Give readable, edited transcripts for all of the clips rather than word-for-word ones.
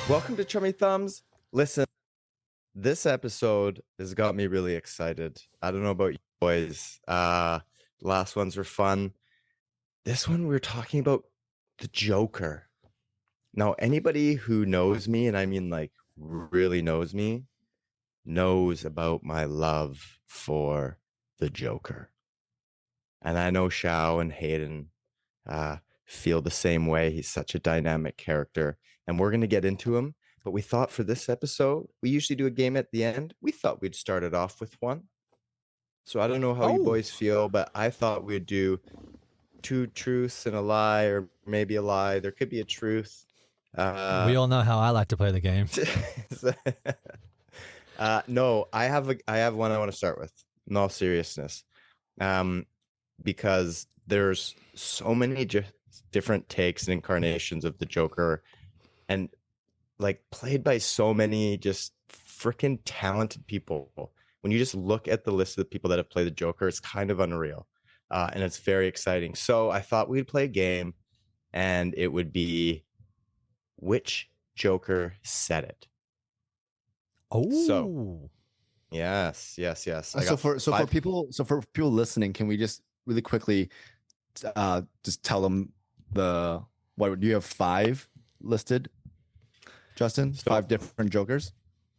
Welcome to Chummy Thumbs. Listen, this episode has got me really excited. I don't know about you boys. Last ones were fun. This one we're talking about the Joker. Now, anybody who knows me, and I mean like really knows me, knows about my love for the Joker. And I know Shao and Hayden feel the same way. He's such a dynamic character, and we're going to get into him. But we thought for this episode, we usually do a game at the end. We thought we'd start it off with one. So I don't know how you boys feel, but I thought we'd do 2 truths and a lie, or maybe a lie. There could be a truth. We all know how I like to play the game. No, I have one I want to start with, in all seriousness, because there's so many different takes and incarnations of the Joker, and like played by so many just freaking talented people. When you just look at the list of the people that have played the Joker, it's kind of unreal, and it's very exciting. So I thought we'd play a game, and it would be which Joker said it. Oh, so yes. For people listening, can we just really quickly just tell them what do you have 5 listed, Justin? 5 different Jokers.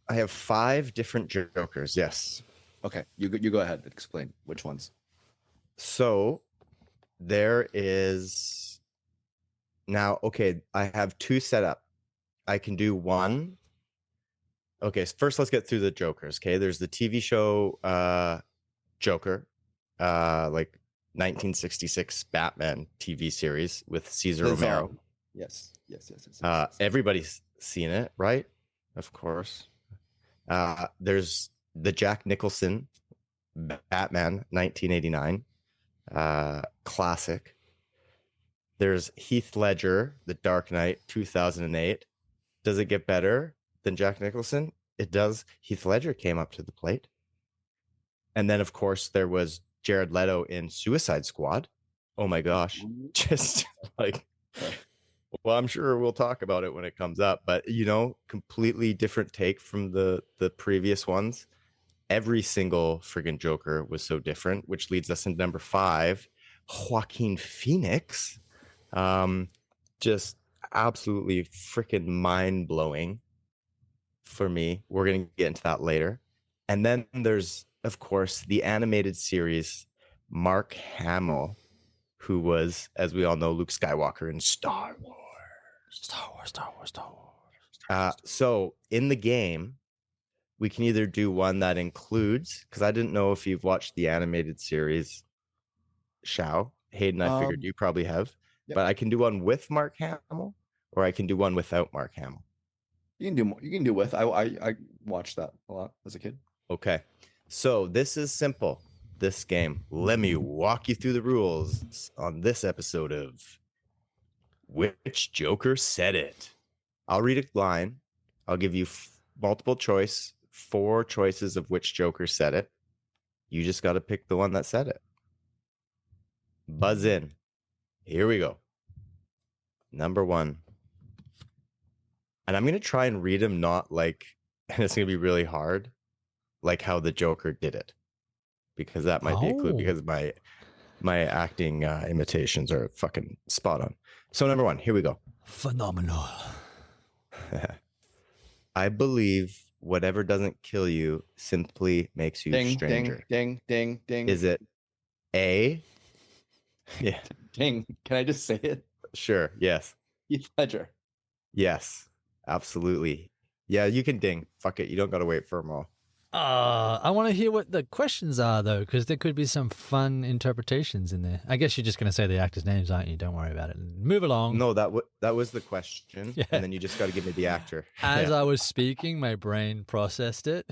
I have 5 different Jokers. Yes. Okay, you go ahead and explain which ones. So there is now. Okay, I have 2 set up. I can do one. Okay, so first let's get through the Jokers. Okay, there's the TV show Joker, like 1966 Batman TV series with Cesar Romero. Yes. Everybody's seen it, right? Of course. There's the Jack Nicholson Batman 1989 classic. There's Heath Ledger, The Dark Knight 2008. Does it get better than Jack Nicholson? It does. Heath Ledger came up to the plate. And then, of course, there was Jared Leto in Suicide Squad. Oh my gosh. Just like, well, I'm sure we'll talk about it when it comes up, but completely different take from the previous ones. Every single friggin' Joker was so different, which leads us into number 5, Joaquin Phoenix. Just absolutely freaking mind-blowing for me. We're going to get into that later. And then there's, of course, the animated series, Mark Hamill, who was, as we all know, Luke Skywalker in Star Wars. So in the game, we can either do one that includes, because I didn't know if you've watched the animated series, Shao. Hayden, I figured you probably have. Yep. But I can do one with Mark Hamill, or I can do one without Mark Hamill. You can do with. I watched that a lot as a kid. Okay, so this is simple. This game. Let me walk you through the rules on this episode of Which Joker Said It. I'll read a line. I'll give you multiple choice, 4 choices of which Joker said it. You just got to pick the one that said it. Buzz in. Here we go. Number 1. And I'm going to try and read them not like, and it's going to be really hard, like how the Joker did it. Because that might be a clue, because my acting imitations are fucking spot on. So number 1, here we go. Phenomenal. I believe whatever doesn't kill you simply makes you stranger. Ding. Is it A? Yeah. Ding. Can I just say it? Sure. Yes. Heath Ledger. Yes. Absolutely. Yeah, you can ding. Fuck it. You don't got to wait for them all. I want to hear what the questions are, though, because there could be some fun interpretations in there. I guess you're just going to say the actors' names, aren't you? Don't worry about it. Move along. No, that was the question, yeah. And then you just got to give me the actor. As I was speaking, my brain processed it,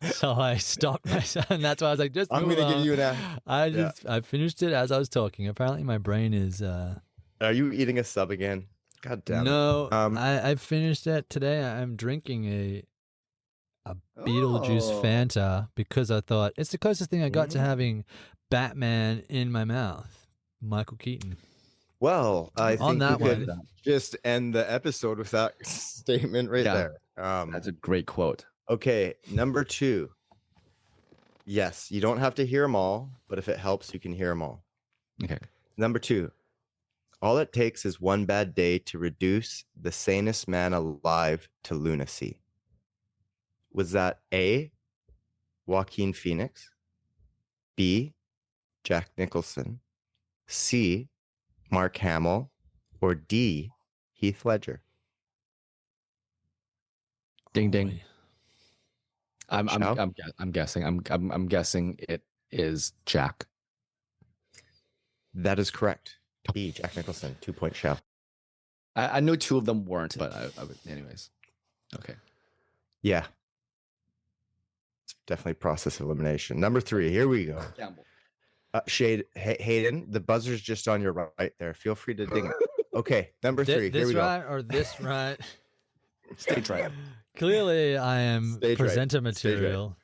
so I stopped myself, and that's why I was like, "Just I'm going to give you an actor." I finished it as I was talking. Apparently, my brain is. Are you eating a sub again? God damn. No, I finished that today. I'm drinking a Beetlejuice Fanta because I thought it's the closest thing I got to having Batman in my mouth. Michael Keaton. Well, I On think that we could one. just end the episode with that statement right Yeah. there. That's a great quote. Okay, number 2. Yes, you don't have to hear them all, but if it helps, you can hear them all. Okay. Number 2. All it takes is one bad day to reduce the sanest man alive to lunacy. Was that A, Joaquin Phoenix, B, Jack Nicholson, C, Mark Hamill, or D, Heath Ledger? Ding ding. Holy. I'm guessing. I'm guessing it is Jack. That is correct. B, Jack Nicholson, 2-point shout. I know 2 of them weren't, but anyways. Okay. Yeah. It's definitely process elimination. Number 3, here we go. Gamble. Hayden, the buzzer's just on your right there. Feel free to ding it. Okay, number 3, here This we right go. or this right? Stage right. Clearly, I am Stage right. presenter Stage right. material,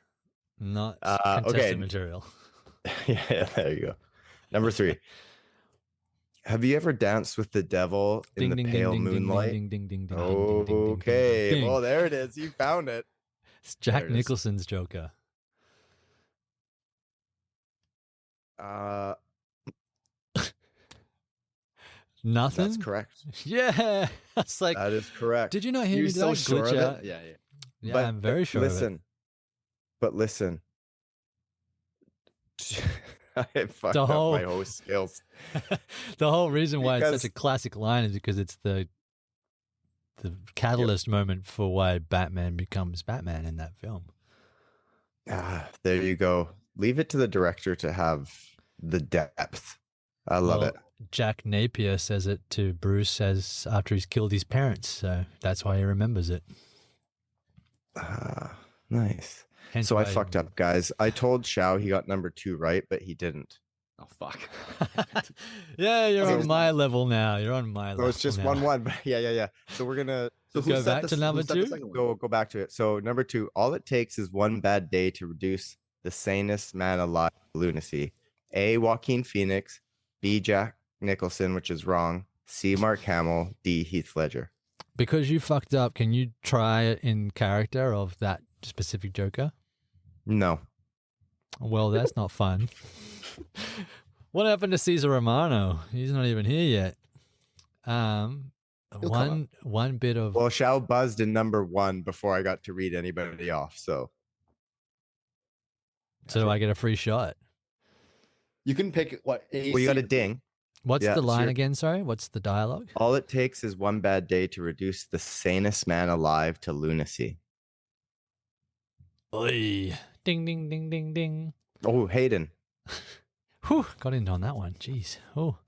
not Okay. contestant material. Yeah, there you go. Number 3. Have you ever danced with the devil in the pale moonlight? Ding, ding, ding, ding, ding, ding, ding, ding, Okay. ding. Well, there it is. You found it. It's Jack There it is. Nicholson's Joker. Nothing? That's correct. Yeah. It's like, That is correct. did you not hear me? Did I glitch out? Yeah. Yeah, But I'm very sure of it. Listen. I fucked The up whole- my host skills. The whole reason why it's Because- such a classic line is because it's the catalyst moment for why Batman becomes Batman in that film. There you go. Leave it to the director to have the depth. I love Well, it. Jack Napier says it to Bruce as after he's killed his parents, so that's why he remembers it. Nice. Hence So I why- fucked up, guys. I told Xiao he got number 2 right, but he didn't. Oh fuck. Yeah, you're So- on my level now. You're on my level. So it's just now. 1-1. But yeah. So we're gonna So Go back to number 2? go back to it. So number 2, all it takes is one bad day to reduce the sanest man alive to lunacy. A, Joaquin Phoenix, B, Jack Nicholson, which is wrong, C, Mark Hamill, D, Heath Ledger. Because you fucked up, can you try it in character of that specific Joker? No. Well, that's not fun. What happened to Cesar Romano? He's not even here yet. He'll come One bit of Well, Xiao buzzed in number 1 before I got to read anybody off. So do I get a free shot? You can pick what. well, you got a ding. What's Yeah, the so line you're- again? Sorry, what's the dialogue? All it takes is one bad day to reduce the sanest man alive to lunacy. Oi. Ding, ding, ding, ding, ding. Oh, Hayden. Whew, got in on that one. Jeez. Oh.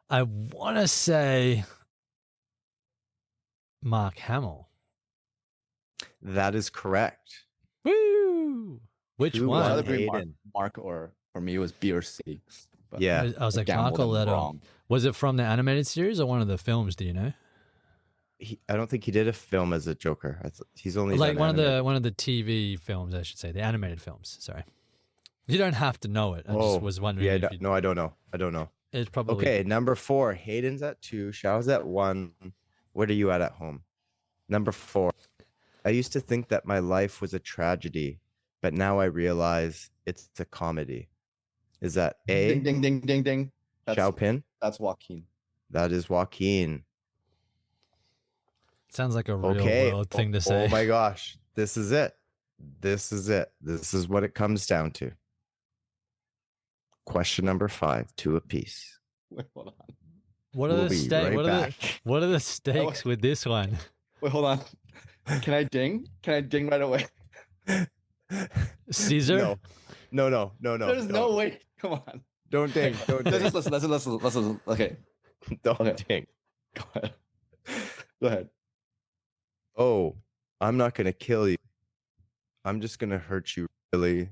I want to say Mark Hamill. That is correct. Woo! Which Who one? won? Either be Hayden. Mark or for me it was B or C. But Yeah. I was like, gambled Mark or and Leto. wrong. Was it from the animated series or one of the films? Do you know? I don't think he did a film as a Joker. He's only Like done one animated. of the TV films, I should say, the animated films. Sorry, you don't have to know it. I just was wondering. Yeah, if you, no, I don't know. I don't know. it's probably Okay, number 4. Hayden's at 2. Xiao's at 1. What are you at home? Number 4. I used to think that my life was a tragedy, but now I realize it's a comedy. Is that A, Ding ding ding ding ding. Xiao Pin? That's Joaquin. That is Joaquin. sounds like a real Okay. world thing to say. Oh my gosh. This is it. This is it. This is what it comes down to. Question number 5, 2 apiece. Wait, hold on. What are We'll the be stakes? right What are the back. what are the stakes with this one? Wait, hold on. Can I ding? Can I ding right away? Caesar? No. There's no way. Come on. Don't ding. Don't Let's ding. just listen. Okay. Don't Okay. ding. Go ahead. Go ahead. Oh, I'm not going to kill you. I'm just going to hurt you really,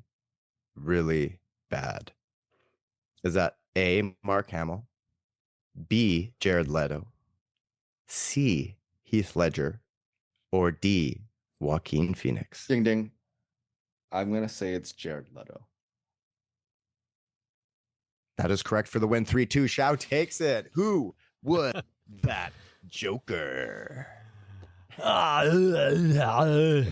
really bad. Is that A, Mark Hamill, B, Jared Leto, C, Heath Ledger, or D, Joaquin Phoenix? Ding ding. I'm gonna say it's Jared Leto. That is correct for the win. 3-2. Shao takes it. Who would that Joker? Ugh.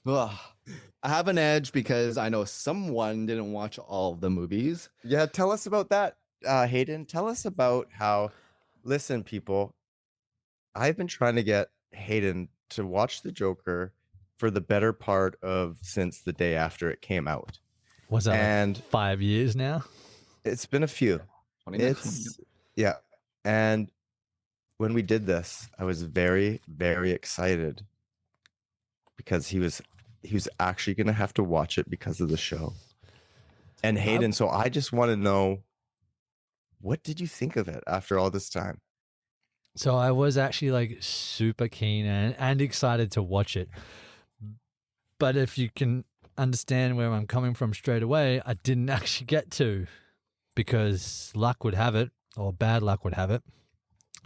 I have an edge because I know someone didn't watch all of the movies. Yeah, tell us about that, Hayden. Tell us about how. Listen, people, I've been trying to get Hayden to watch the Joker for the better part of since the day after it came out. Was that and 5 years now? It's been a few. 2019. Yeah. And when we did this, I was very, very excited because he was actually going to have to watch it because of the show. And Hayden, so I just want to know, what did you think of it after all this time? So I was actually like super keen and excited to watch it. But if you can understand where I'm coming from straight away, I didn't actually get to, because luck would have it, or bad luck would have it,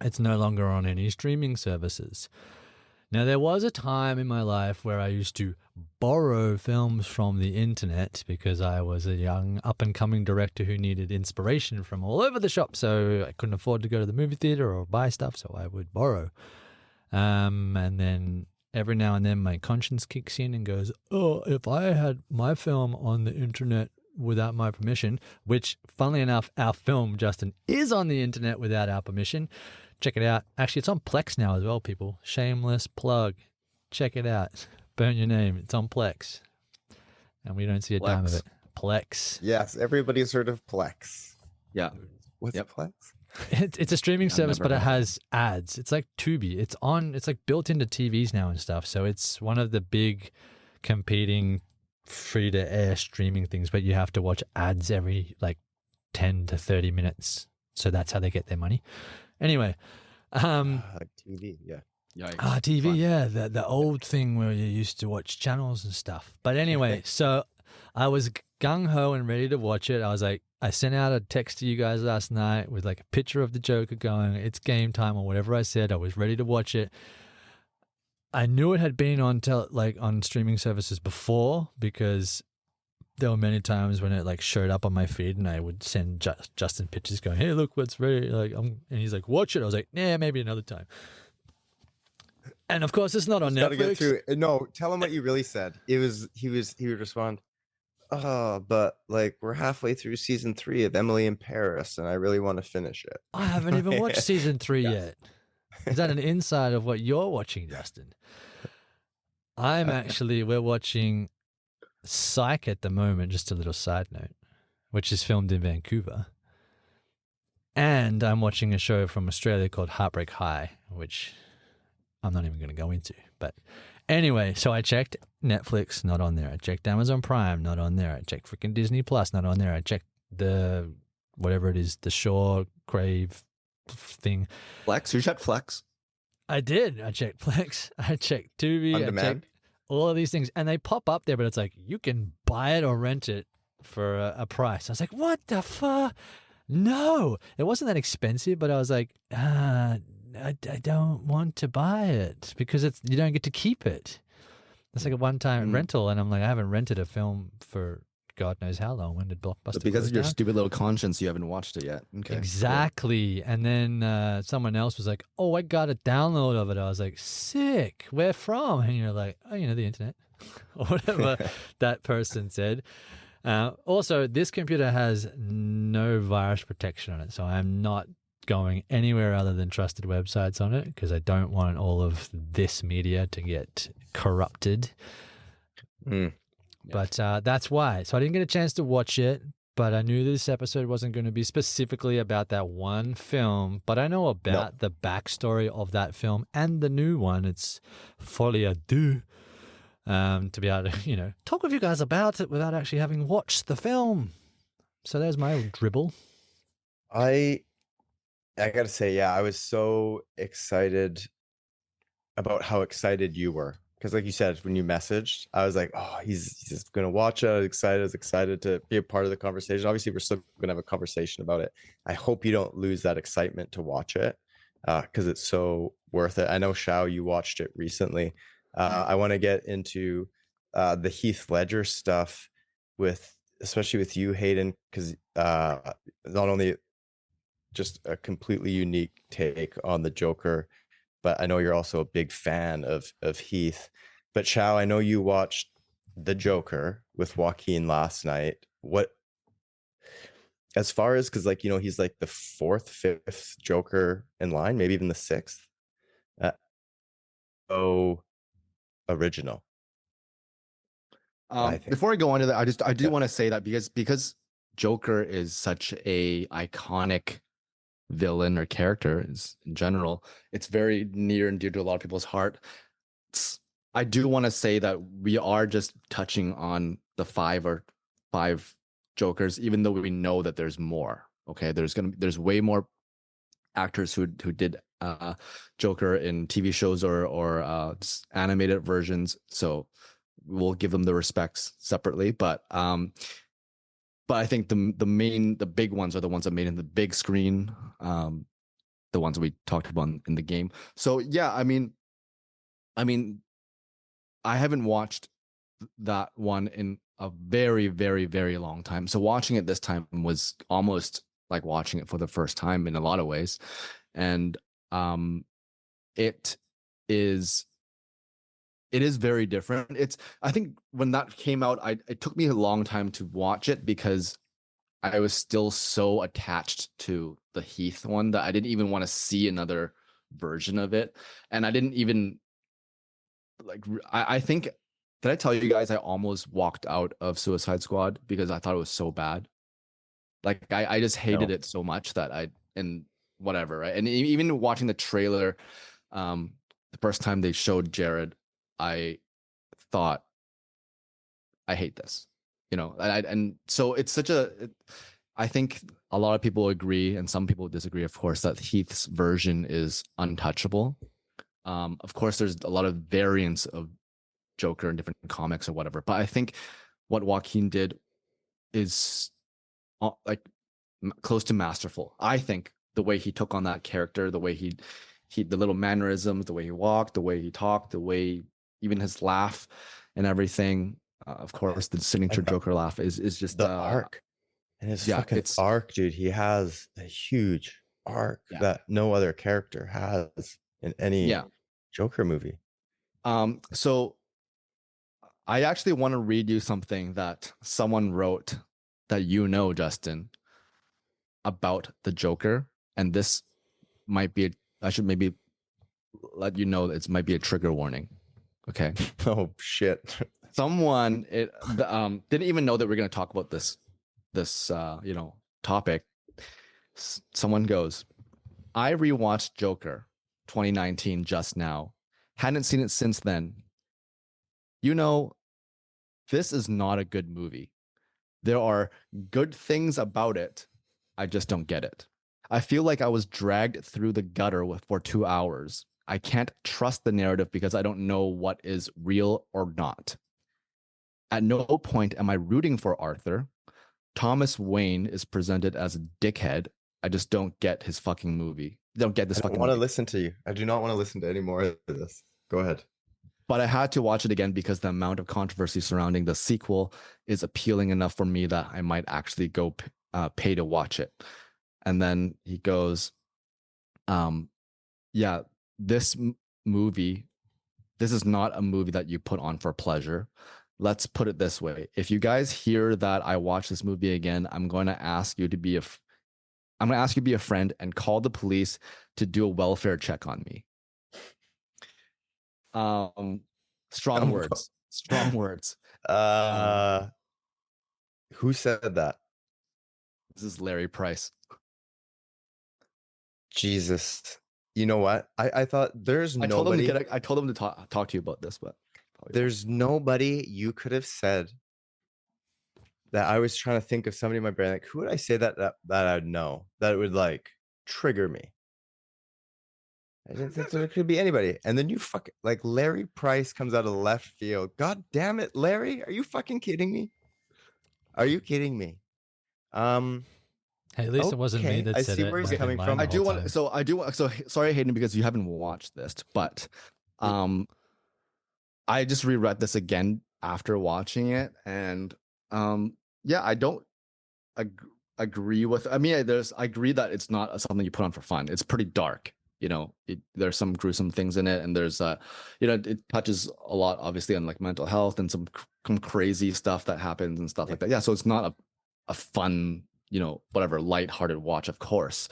it's no longer on any streaming services. Now, there was a time in my life where I used to borrow films from the internet because I was a young up-and-coming director who needed inspiration from all over the shop, so I couldn't afford to go to the movie theater or buy stuff, so I would borrow. And then every now and then my conscience kicks in and goes, oh, if I had my film on the internet without my permission, which, funnily enough, our film, Justin, is on the internet without our permission. Check it out. Actually, it's on Plex now as well, people. Shameless plug. Check it out. Burn your name. It's on Plex. And we don't see a dime of it. Plex. Yes, everybody's heard of Plex. Yeah. What's Plex? It's a streaming service, but it heard of has ads. It's like Tubi. It's like built into TVs now and stuff. So it's one of the big competing free-to-air streaming things, but you have to watch ads every like 10 to 30 minutes. So that's how they get their money. Anyway, like TV, yeah. Yikes. TV, Fun. yeah, the old thing where you used to watch channels and stuff. But anyway, so I was gung-ho and ready to watch it. I was like, I sent out a text to you guys last night with like a picture of the Joker going, it's game time, or whatever I said. I was ready to watch it. I knew it had been on on streaming services before, because there were many times when it like showed up on my feed and I would send Justin pictures going, hey, look what's ready. And he's like, watch it. I was like, nah, maybe another time. And of course, it's not on Netflix. Get through. No, tell him what you really said. He would respond, oh, but like we're halfway through season 3 of Emily in Paris and I really want to finish it. I haven't even watched season 3 yet. Is that an insight of what you're watching, Justin? We're watching Psych at the moment, just a little side note, which is filmed in Vancouver. And I'm watching a show from Australia called Heartbreak High, which I'm not even going to go into. But anyway, so I checked Netflix, not on there. I checked Amazon Prime, not on there. I checked freaking Disney Plus, not on there. I checked the, whatever it is, the Shaw Crave thing. Flex? You checked Flex? I did. I checked Flex. I checked Tubi. On I demand? checked all of these things. And they pop up there, but it's like, you can buy it or rent it for a price. I was like, what the fuck? No. It wasn't that expensive, but I was like, I don't want to buy it because you don't get to keep it. It's like a one-time rental, and I'm like, I haven't rented a film for God knows how long. When did Blockbuster But because close of your down? stupid little conscience, you haven't watched it yet. Okay. Exactly. And then someone else was like, oh, I got a download of it. I was like, sick. Where from? And you're like, oh, the internet or whatever that person said. Also, this computer has no virus protection on it, so I'm not going anywhere other than trusted websites on it because I don't want all of this media to get corrupted. But that's why. So I didn't get a chance to watch it, but I knew this episode wasn't going to be specifically about that one film. But I know about the backstory of that film and the new one. It's Folie à Deux. To be able to, talk with you guys about it without actually having watched the film. So there's my old dribble. I gotta say, yeah, I was so excited about how excited you were. Because like you said, when you messaged, I was like, oh, he's just going to watch it. I was excited to be a part of the conversation. Obviously, we're still going to have a conversation about it. I hope you don't lose that excitement to watch it because it's so worth it. I know, Shao, you watched it recently. I want to get into the Heath Ledger stuff with especially with you, Hayden, because not only just a completely unique take on the Joker, but I know you're also a big fan of Heath. But Chow, I know you watched the Joker with Joaquin last night. What, as far as, because like, you know, he's like the fourth, fifth Joker in line, maybe even the sixth. Oh, original. I think. Before I go on to that, I do Yeah. want to say that because Joker is such a iconic villain or character in general, it's very near and dear to a lot of people's heart. I do want to say that we are just touching on the five Jokers, even though we know that there's more. Okay, there's way more actors who did Joker in TV shows or animated versions. So we'll give them the respects separately. But I think the big ones are the ones that made in the big screen. The ones we talked about in the game. So yeah, I mean, I haven't watched that one in a very, very, very long time. So watching it this time was almost like watching it for the first time in a lot of ways. And it is very different. I think when that came out, it took me a long time to watch it because I was still so attached to the Heath one that I didn't even want to see another version of it. And I didn't even like I think, did I tell you guys I almost walked out of Suicide Squad because I thought it was so bad? Like I just hated No. it so much that and whatever, right? And even watching the trailer, the first time they showed Jared, I thought, I hate this, you know. And so it's such I think a lot of people agree, and some people disagree, of course, that Heath's version is untouchable. Of course, there's a lot of variants of Joker in different comics or whatever, but I think what Joaquin did is like close to masterful. I think the way he took on that character, the way he the little mannerisms, the way he walked, the way he talked, the way even his laugh and everything. Of course, the signature Joker laugh is just the arc. And his yeah, fucking it's arc, dude. He has a huge arc yeah. that no other character has in any Yeah. Joker movie. So I actually want to read you something that someone wrote that you know, Justin, about the Joker, and this might be I should maybe let you know that it might be a trigger warning. Okay. Oh shit. Someone didn't even know that we're going to talk about this topic. Someone goes, I rewatched Joker 2019 just now. Hadn't seen it since then. You know, this is not a good movie. There are good things about it. I just don't get it. I feel like I was dragged through the gutter for 2 hours. I can't trust the narrative because I don't know what is real or not. At no point am I rooting for Arthur. Thomas Wayne is presented as a dickhead. I just don't get his fucking movie. Don't get this I don't fucking want to movie. listen to you. I do not want to listen to any more of this. Go ahead. But I had to watch it again because the amount of controversy surrounding the sequel is appealing enough for me that I might actually go pay to watch it. And then he goes, yeah, this movie, this is not a movie that you put on for pleasure. Let's put it this way. If you guys hear that I watch this movie again, I'm going to ask you to be a friend and call the police to do a welfare check on me. Strong words. Strong words. Who said that? This is Larry Price. Jesus. You know what? I thought there's nobody. I told him to talk to you about this, but there's nobody you could have said that. I was trying to think of somebody in my brain. Like, who would I say that I'd know that it would like trigger me? I didn't think there could be anybody. And then you fucking like Larry Price comes out of left field. God damn it, Larry. Are you fucking kidding me? Are you kidding me? Hey, at least it wasn't me okay, that I said see it. where he's It might have been coming mine from. the I do whole want time. so sorry, Hayden, because you haven't watched this, but I just reread this again after watching it, and yeah, I don't agree with. I mean, I agree that it's not something you put on for fun. It's pretty dark. There's some gruesome things in it, and there's it touches a lot, obviously, on like mental health and some crazy stuff that happens and stuff like that. Yeah, so it's not a fun, whatever, lighthearted watch, of course.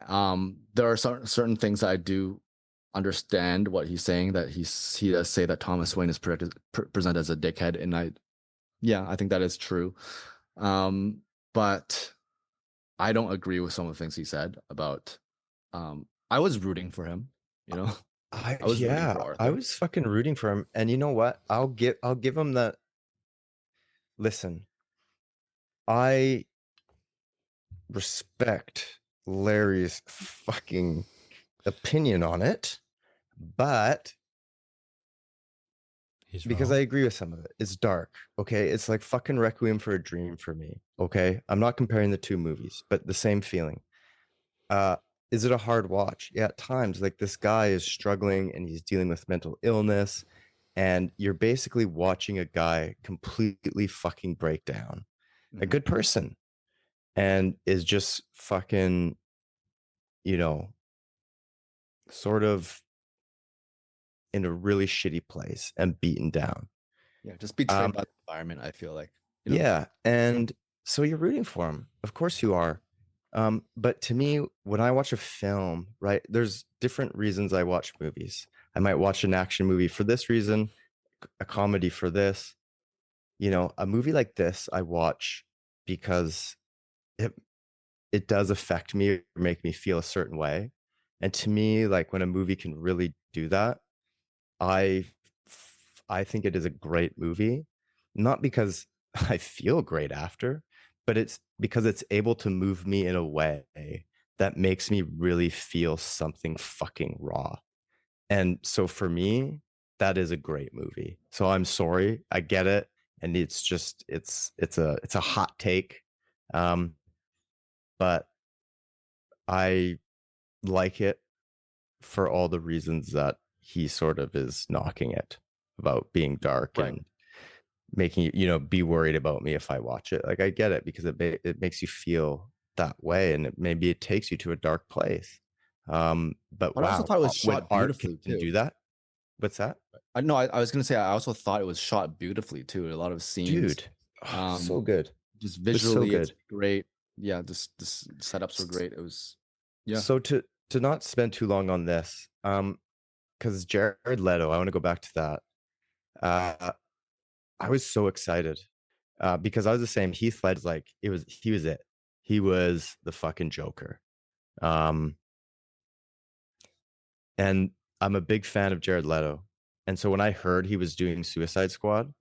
There are certain things that I do understand what he's saying, that he does say that Thomas Wayne is presented as a dickhead, and I think that is true. But I don't agree with some of the things he said about. I was rooting for him, I was rooting for Arthur. I was fucking rooting for him, and you know what? I'll give him that. Listen, I respect Larry's fucking opinion on it, but because I agree with some of it. It's dark, okay? It's like fucking Requiem for a Dream for me, okay? I'm not comparing the two movies, but the same feeling. Is it a hard watch? Yeah, at times. Like, this guy is struggling and he's dealing with mental illness, and you're basically watching a guy completely fucking break down. A good person, and is just fucking, sort of in a really shitty place and beaten down. Yeah, just betrayed by the environment, I feel like. Yeah, and so you're rooting for him. Of course you are. But to me, when I watch a film, right, there's different reasons I watch movies. I might watch an action movie for this reason, a comedy for this. A movie like this I watch because it does affect me or make me feel a certain way. And to me, like, when a movie can really do that, I think it is a great movie, not because I feel great after, but it's because it's able to move me in a way that makes me really feel something fucking raw. And so for me, that is a great movie. So I'm sorry, I get it, and it's just it's a hot take, but I like it for all the reasons that he sort of is knocking it about being dark, right, and making you be worried about me if I watch it. Like, I get it, because it makes you feel that way, and maybe it takes you to a dark place. But I also thought it was shot beautifully too. Do that. What's that? I was gonna say, I also thought it was shot beautifully too. A lot of scenes, dude, so good. Just visually, it's great. Yeah, the setups were great. It was, yeah. So to not spend too long on this, because Jared Leto, I want to go back to that. I was so excited, because I was the same. Heath Ledger's like, he was it. He was the fucking Joker. And I'm a big fan of Jared Leto. And so when I heard he was doing Suicide Squad,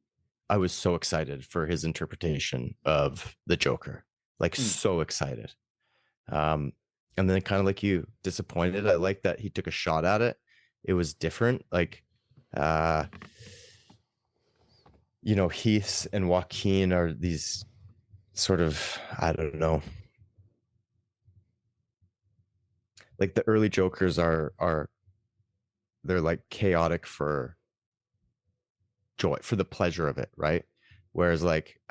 I was so excited for his interpretation of the Joker. Like, so excited. And then, kind of like you, disappointed. I like that he took a shot at it. It was different. Like, Heath and Joaquin are these sort of, I don't know, like, the early Jokers are they're like chaotic for joy, for the pleasure of it, right? Whereas like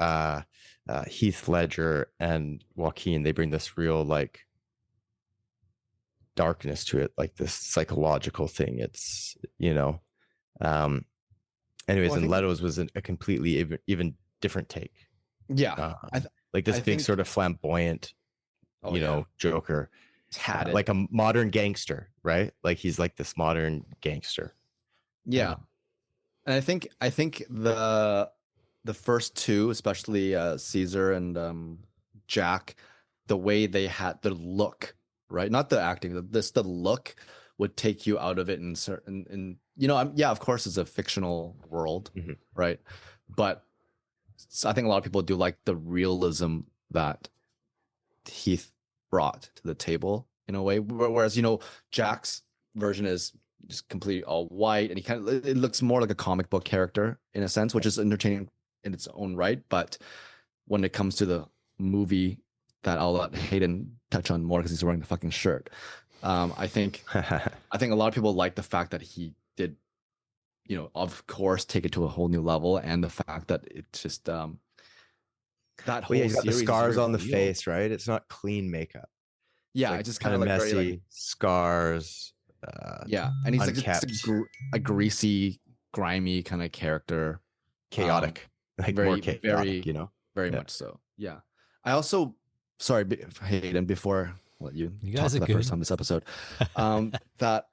Heath Ledger and Joaquin, they bring this real like darkness to it, like this psychological thing. It's anyways, and Leto's was a completely even different take. Yeah, like this big sort of flamboyant, Joker, like a modern gangster, right? Like, he's like this modern gangster. Yeah, and I think the first two, especially Caesar and Jack, the way they had the look, right? Not the acting, the look would take you out of it in certain, yeah, of course it's a fictional world, right? But I think a lot of people do like the realism that Heath brought to the table in a way, whereas Jack's version is just completely all white, and it looks more like a comic book character in a sense, which is entertaining in its own right. But when it comes to the movie, that I'll let Hayden touch on more because he's wearing the fucking shirt. I think a lot of people like the fact that he did, of course, take it to a whole new level, and the fact that it just that whole Well, yeah, he's got the series is scars very on the real. face, right? It's not clean makeup. Yeah, Like it's just kind of like messy very like scars. yeah, and he's like Unkept. just a greasy, grimy kind of character. Chaotic, like very, more chaotic, very, you know? very Yeah. much so. Yeah. I also, sorry, Hayden, before I let you You talk guys for are the good. first time this episode, that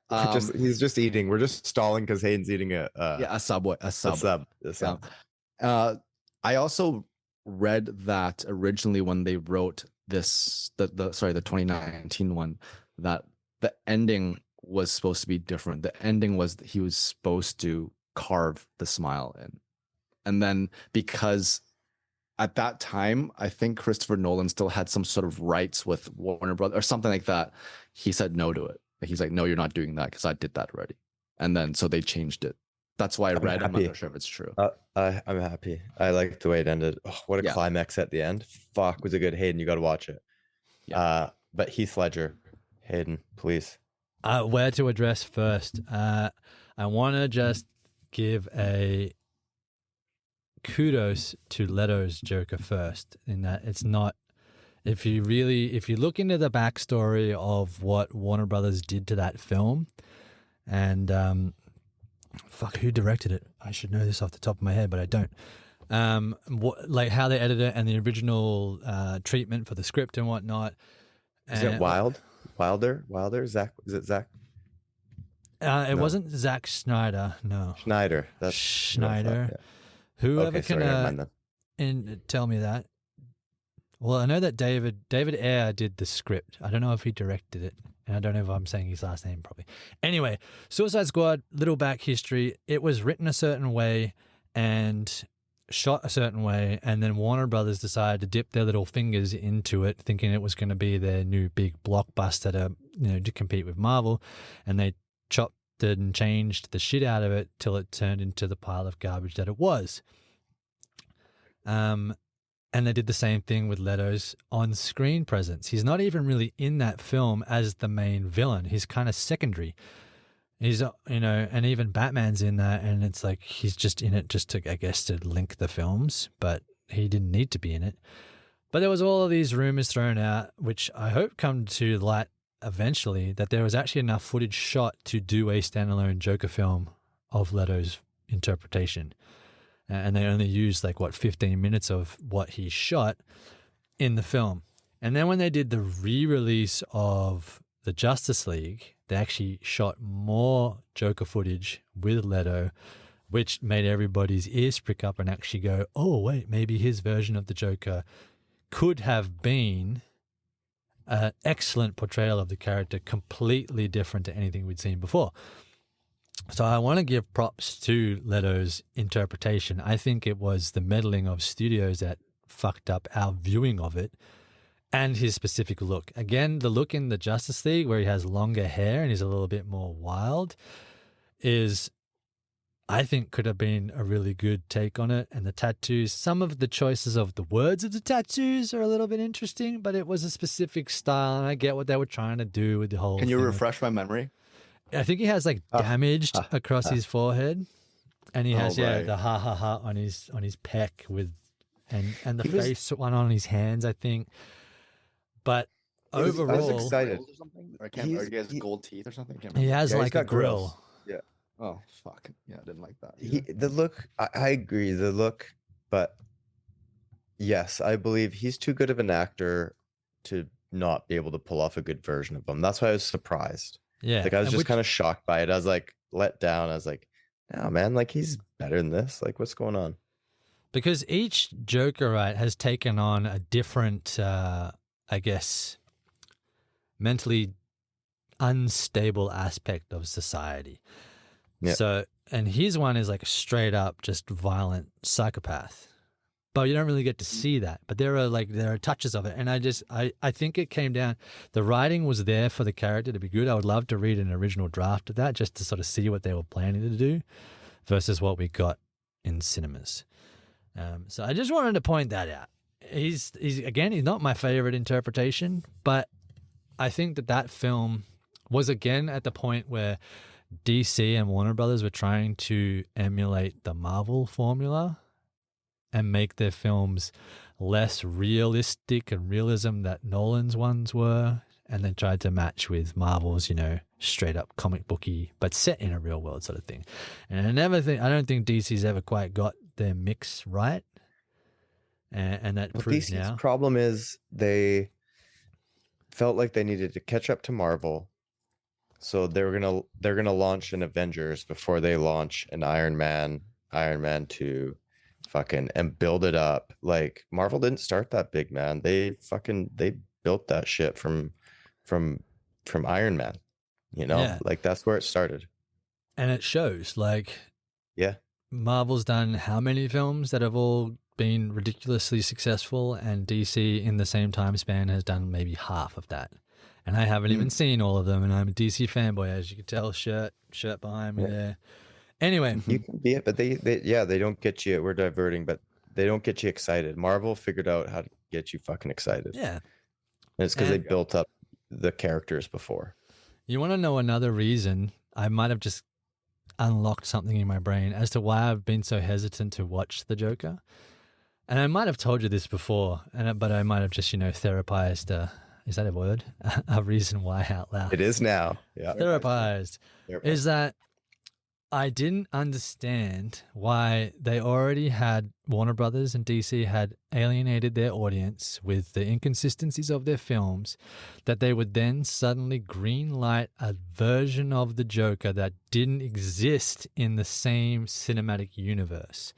He's just eating. We're just stalling because Hayden's eating yeah, a Subway, a a sub. sub. A Yeah. sub. I also read that originally when they wrote this, the 2019 one, that the ending was supposed to be different. The ending was that he was supposed to carve the smile in, and then because at that time, I think Christopher Nolan still had some sort of rights with Warner Brothers or something like that. He said no to it. He's like, no, you're not doing that because I did that already. And then so they changed it. That's why I read. I'm not sure if it's true. I'm happy. I like the way it ended. Oh, what a Yeah. climax at the end. Fuck, was it good? Hayden, you got to watch it. Yeah. But Heath Ledger, Hayden, please. Where to address first? I want to just give a kudos to Leto's Joker first, in that it's not. If you look into the backstory of what Warner Brothers did to that film, and fuck, who directed it? I should know this off the top of my head, but I don't. Like how they edited it and the original treatment for the script and whatnot. Is it Wilder? Zach? Is it Zach? It wasn't Zack Snyder. No, Schneider. That's Schneider. Yeah. Whoever Okay, can sorry, never mind then. tell me that. Well, I know that David Ayer did the script. I don't know if he directed it, and I don't know if I'm saying his last name properly. Anyway, Suicide Squad, little back history. It was written a certain way and shot a certain way, and then Warner Brothers decided to dip their little fingers into it, thinking it was going to be their new big blockbuster to compete with Marvel, and they chopped it and changed the shit out of it till it turned into the pile of garbage that it was. And they did the same thing with Leto's on-screen presence. He's not even really in that film as the main villain. He's kind of secondary. He's, and even Batman's in that, and it's like he's just in it just to, I guess, to link the films, but he didn't need to be in it. But there was all of these rumors thrown out, which I hope come to light eventually, that there was actually enough footage shot to do a standalone Joker film of Leto's interpretation. And they only used 15 minutes of what he shot in the film. And then when they did the re-release of the Justice League, they actually shot more Joker footage with Leto, which made everybody's ears prick up and actually go, oh, wait, maybe his version of the Joker could have been an excellent portrayal of the character, completely different to anything we'd seen before. So I want to give props to Leto's interpretation. I think it was the meddling of studios that fucked up our viewing of it, and his specific look. Again, the look in the Justice League where he has longer hair and he's a little bit more wild is, I think, could have been a really good take on it. And the tattoos, some of the choices of the words of the tattoos are a little bit interesting, but it was a specific style, and I get what they were trying to do with the whole Can you thing. refresh my memory? I think he has damaged across his forehead, and he has right. the ha ha ha on his pec with, and the face one on his hands, I think. But overall, I was excited. Or something? Or he has gold teeth or something? He has Yeah, he's like a got grill. Yeah. Oh fuck! Yeah, I didn't like that. The look. I agree. The look, but yes, I believe he's too good of an actor to not be able to pull off a good version of him. That's why I was surprised. Yeah, I was just kind of shocked by it. I was like let down. I was like, no, man, he's better than this. What's going on? Because each Joker, right, has taken on a different, I guess, mentally unstable aspect of society. Yeah. So, and his one is like a straight up just violent psychopath. But you don't really get to see that. But there are touches of it. And I think it came down, the writing was there for the character to be good. I would love to read an original draft of that just to sort of see what they were planning to do versus what we got in cinemas. So I just wanted to point that out. He's not my favorite interpretation, but I think that film was again at the point where DC and Warner Brothers were trying to emulate the Marvel formula. and make their films less realistic and realism that Nolan's ones were, and then tried to match with Marvel's, straight up comic booky, but set in a real world sort of thing. And I don't think DC's ever quite got their mix right. And that proves DC's now. problem is they felt like they needed to catch up to Marvel. So they're gonna launch an Avengers before they launch an Iron Man 2, and build it up. Like Marvel didn't start that big, man. They built that shit from Iron Man. Yeah. Like that's where it started. And it shows. Like, Yeah. Marvel's done how many films that have all been ridiculously successful, and DC in the same time span has done maybe half of that. And I haven't even seen all of them, and I'm a DC fanboy, as you can tell. Shirt behind me there. Anyway, You can be it, but they don't get you. We're diverting, but they don't get you excited. Marvel figured out how to get you fucking excited. yeah. And it's because they And- built up the characters before. You want to know another reason? I might have just unlocked something in my brain as to why I've been so hesitant to watch The Joker. And I might have told you this before, but I might have just, therapized. Is that a word? A reason why out loud. It is now. Yeah. Therapized. Is that I didn't understand why they already had Warner Brothers and DC had alienated their audience with the inconsistencies of their films, that they would then suddenly greenlight a version of the Joker that didn't exist in the same cinematic universe.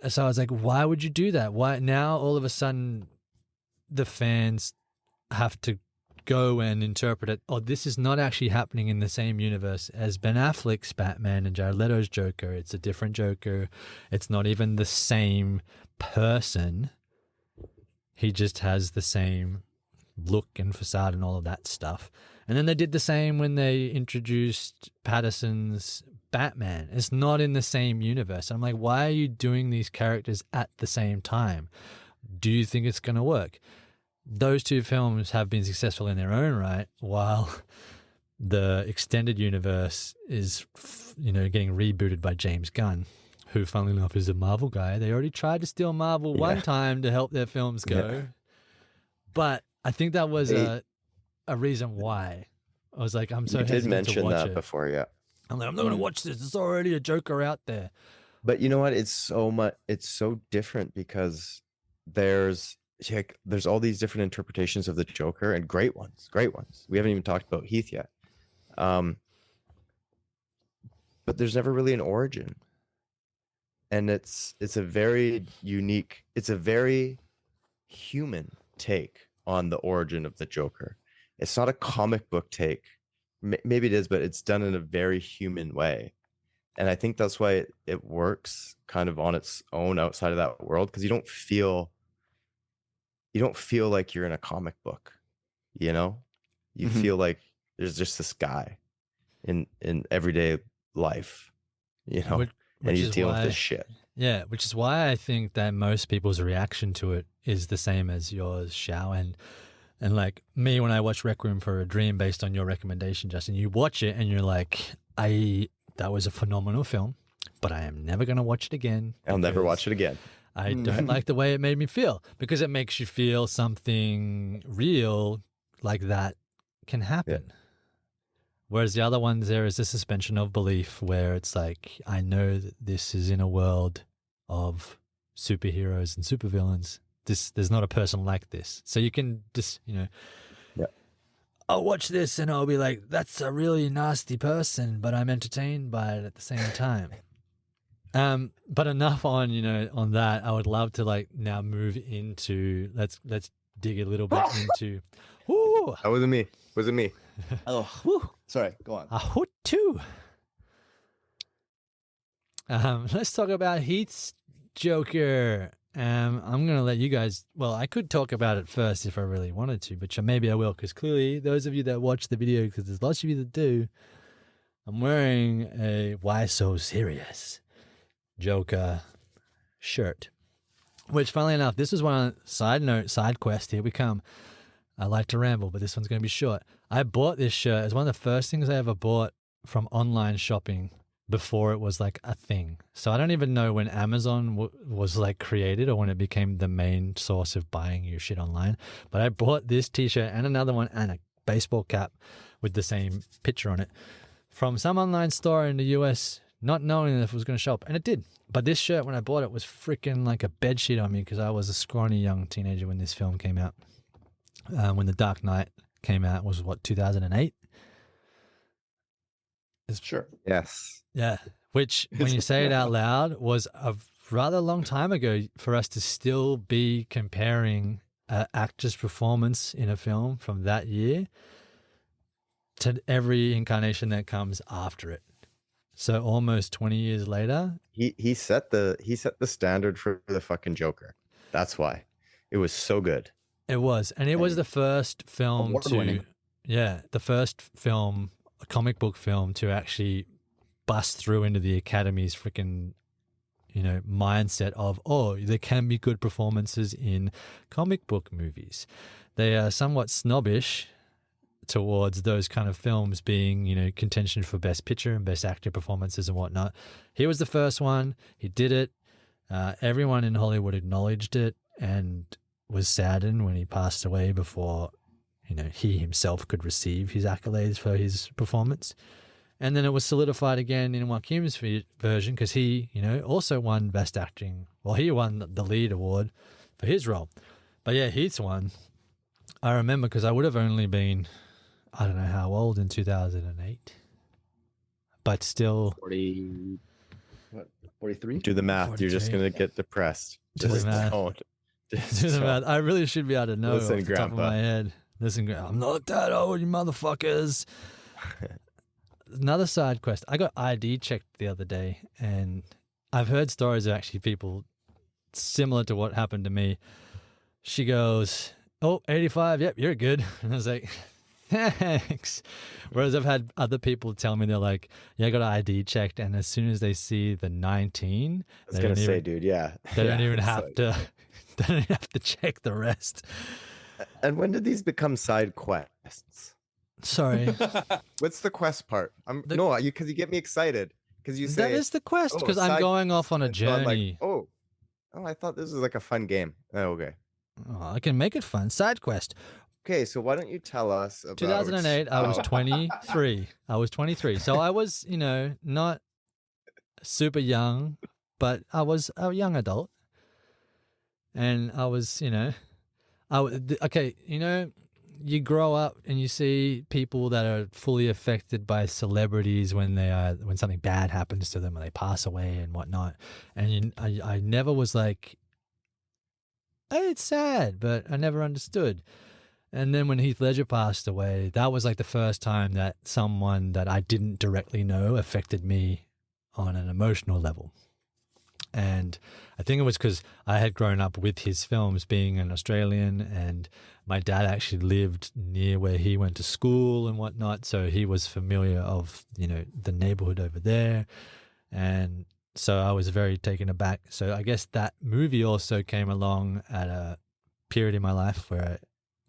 So I was like, why would you do that? Why now all of a sudden the fans have to go and interpret it, oh, this is not actually happening in the same universe as Ben Affleck's Batman and Jared Leto's Joker. It's a different Joker. It's not even the same person. He just has the same look and facade and all of that stuff. And then they did the same when they introduced Patterson's Batman. It's not in the same universe. I'm like, why are you doing these characters at the same time? Do you think it's going to work? Those two films have been successful in their own right, while the extended universe is, getting rebooted by James Gunn, who, funnily enough, is a Marvel guy. They already tried to steal Marvel one time to help their films go. Yeah. But I think that was a reason why. I was like, I'm so You did hesitant to mention watch that it. before, yeah. I'm like, I'm not going to watch this. There's already a Joker out there. But you know what? It's so different because there's all these different interpretations of the Joker, and great ones. We haven't even talked about Heath yet. But there's never really an origin. And it's a very unique, it's a very human take on the origin of the Joker. It's not a comic book take. Maybe it is, but it's done in a very human way. And I think that's why it works kind of on its own outside of that world, because you don't feel like you're in a comic book, you feel like there's just this guy in everyday life, and he's dealing with this shit. Yeah, which is why I think that most people's reaction to it is the same as yours, Xiao. And like me, when I watch Requiem for a Dream based on your recommendation, Justin, you watch it and you're like, that was a phenomenal film, but I am never going to watch it again. I'll never watch it again. I don't like the way it made me feel, because it makes you feel something real like that can happen. Yeah. Whereas the other ones, there is a suspension of belief where it's like, I know that this is in a world of superheroes and supervillains. There's not a person like this. So you can just, I'll watch this and I'll be like, that's a really nasty person, but I'm entertained by it at the same time. But enough on that. I would love to now move into, let's dig a little bit into. Ooh. That wasn't me. Oh, whew. Sorry. Go on. A hoot too. Let's talk about Heath's Joker. I'm going to let you guys, I could talk about it first if I really wanted to, but maybe I will, because clearly those of you that watch the video, because there's lots of you that do, I'm wearing a Why So Serious Joker shirt, which, funnily enough, this is one side quest. Here we come. I like to ramble, but this one's going to be short. I bought this shirt. It's one of the first things I ever bought from online shopping before it was like a thing. So I don't even know when Amazon was like created or when it became the main source of buying your shit online. But I bought this t-shirt and another one and a baseball cap with the same picture on it from some online store in the US, not knowing if it was going to show up. And it did. But this shirt, when I bought it, was freaking like a bedsheet on me because I was a scrawny young teenager when this film came out. When The Dark Knight came out was what, 2008? Sure. Yes. Yeah, which when you say it out loud was a rather long time ago for us to still be comparing an actor's performance in a film from that year to every incarnation that comes after it. So almost 20 years later, He set the standard for the fucking Joker. That's why it was so good. it was, and it was the first film Award-winning. the first film, a comic book film to actually bust through into the Academy's freaking, mindset of, oh, there can be good performances in comic book movies. They are somewhat snobbish towards those kind of films being, contention for best picture and best actor performances and whatnot. He was the first one. He did it. Everyone in Hollywood acknowledged it and was saddened when he passed away before, he himself could receive his accolades for his performance. And then it was solidified again in Joaquin's version because he, also won Best Acting. Well, he won the lead award for his role. But yeah, Heath's one, I remember because I would have only been, I don't know how old in 2008. But still. 43? Do the math. 43. You're just gonna get depressed. Do the Just math. don't. Do Just the don't. math. I really should be able to know Listen, off the top of Grandpa. my head. Listen, I'm not that old, you motherfuckers. Another side quest. I got ID checked the other day, and I've heard stories of actually people similar to what happened to me. She goes, oh, 85, yep, you're good. And I was like, thanks. Whereas I've had other people tell me, they're like, yeah, I got ID checked, and as soon as they see the 19, I was gonna say, dude, yeah. they don't Yeah, even it's have like- to. They don't have to check the rest. And when did these become side quests? Sorry. What's the quest part? No, because you get me excited because you That say is the quest, "Oh, because I'm side going off on a and so I'm like, journey. oh, I thought this was like a fun game. Oh, okay. Oh, I can make it fun. Side quest. Okay, so why don't you tell us about 2008, I was Oh, 23. I was 23. So I was, not super young, but I was a young adult. And I was, okay, you grow up and you see people that are fully affected by celebrities when something bad happens to them, when they pass away and whatnot. And I never was like, hey, it's sad, but I never understood. And then when Heath Ledger passed away, that was like the first time that someone that I didn't directly know affected me on an emotional level. And I think it was because I had grown up with his films, being an Australian, and my dad actually lived near where he went to school and whatnot. So he was familiar of, the neighborhood over there. And so I was very taken aback. So I guess that movie also came along at a period in my life where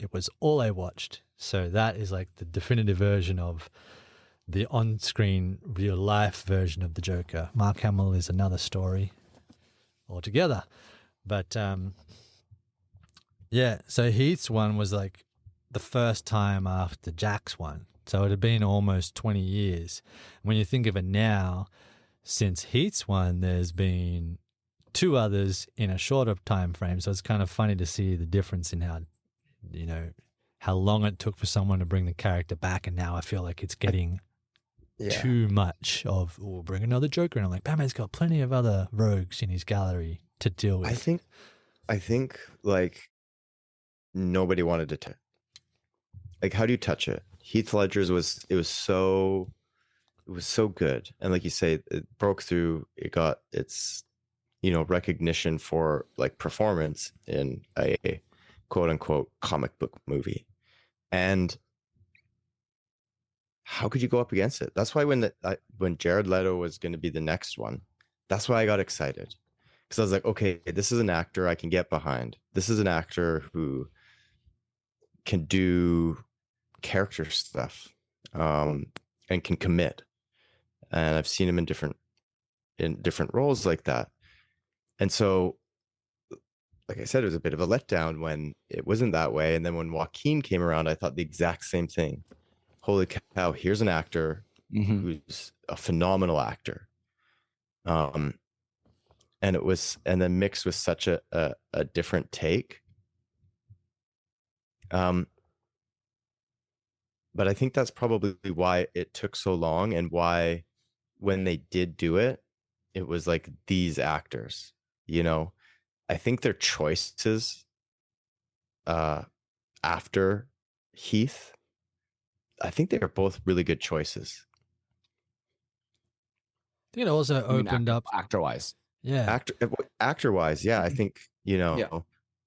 it was all I watched. So that is like the definitive version of the on-screen real life version of the Joker. Mark Hamill is another story altogether. But yeah, so Heath's one was like the first time after Jack's one. So it had been almost 20 years. When you think of it now, since Heath's one, there's been two others in a shorter time frame. So it's kind of funny to see the difference in how long it took for someone to bring the character back. And now I feel like it's getting too much of, oh, bring another Joker. And I'm like, Batman's got plenty of other rogues in his gallery to deal with. I think like nobody wanted to like, how do you touch it? Heath Ledger's was so good. And like you say, it broke through, it got its, recognition for like performance in a quote unquote comic book movie. And how could you go up against it? That's why when Jared Leto was going to be the next one, that's why I got excited. Because I was like, okay, this is an actor I can get behind. This is an actor who can do character stuff and can commit. and I've seen him in different roles like that. And so, like I said, it was a bit of a letdown when it wasn't that way. And then when Joaquin came around, I thought the exact same thing. Holy cow, here's an actor who's a phenomenal actor. And then mixed with such a different take. But I think that's probably why it took so long, and why when they did do it, it was like these actors, I think their choices after Heath, I think they are both really good choices. I think it also opened up actor-wise. Yeah. Actor-wise, yeah. I think, Yeah.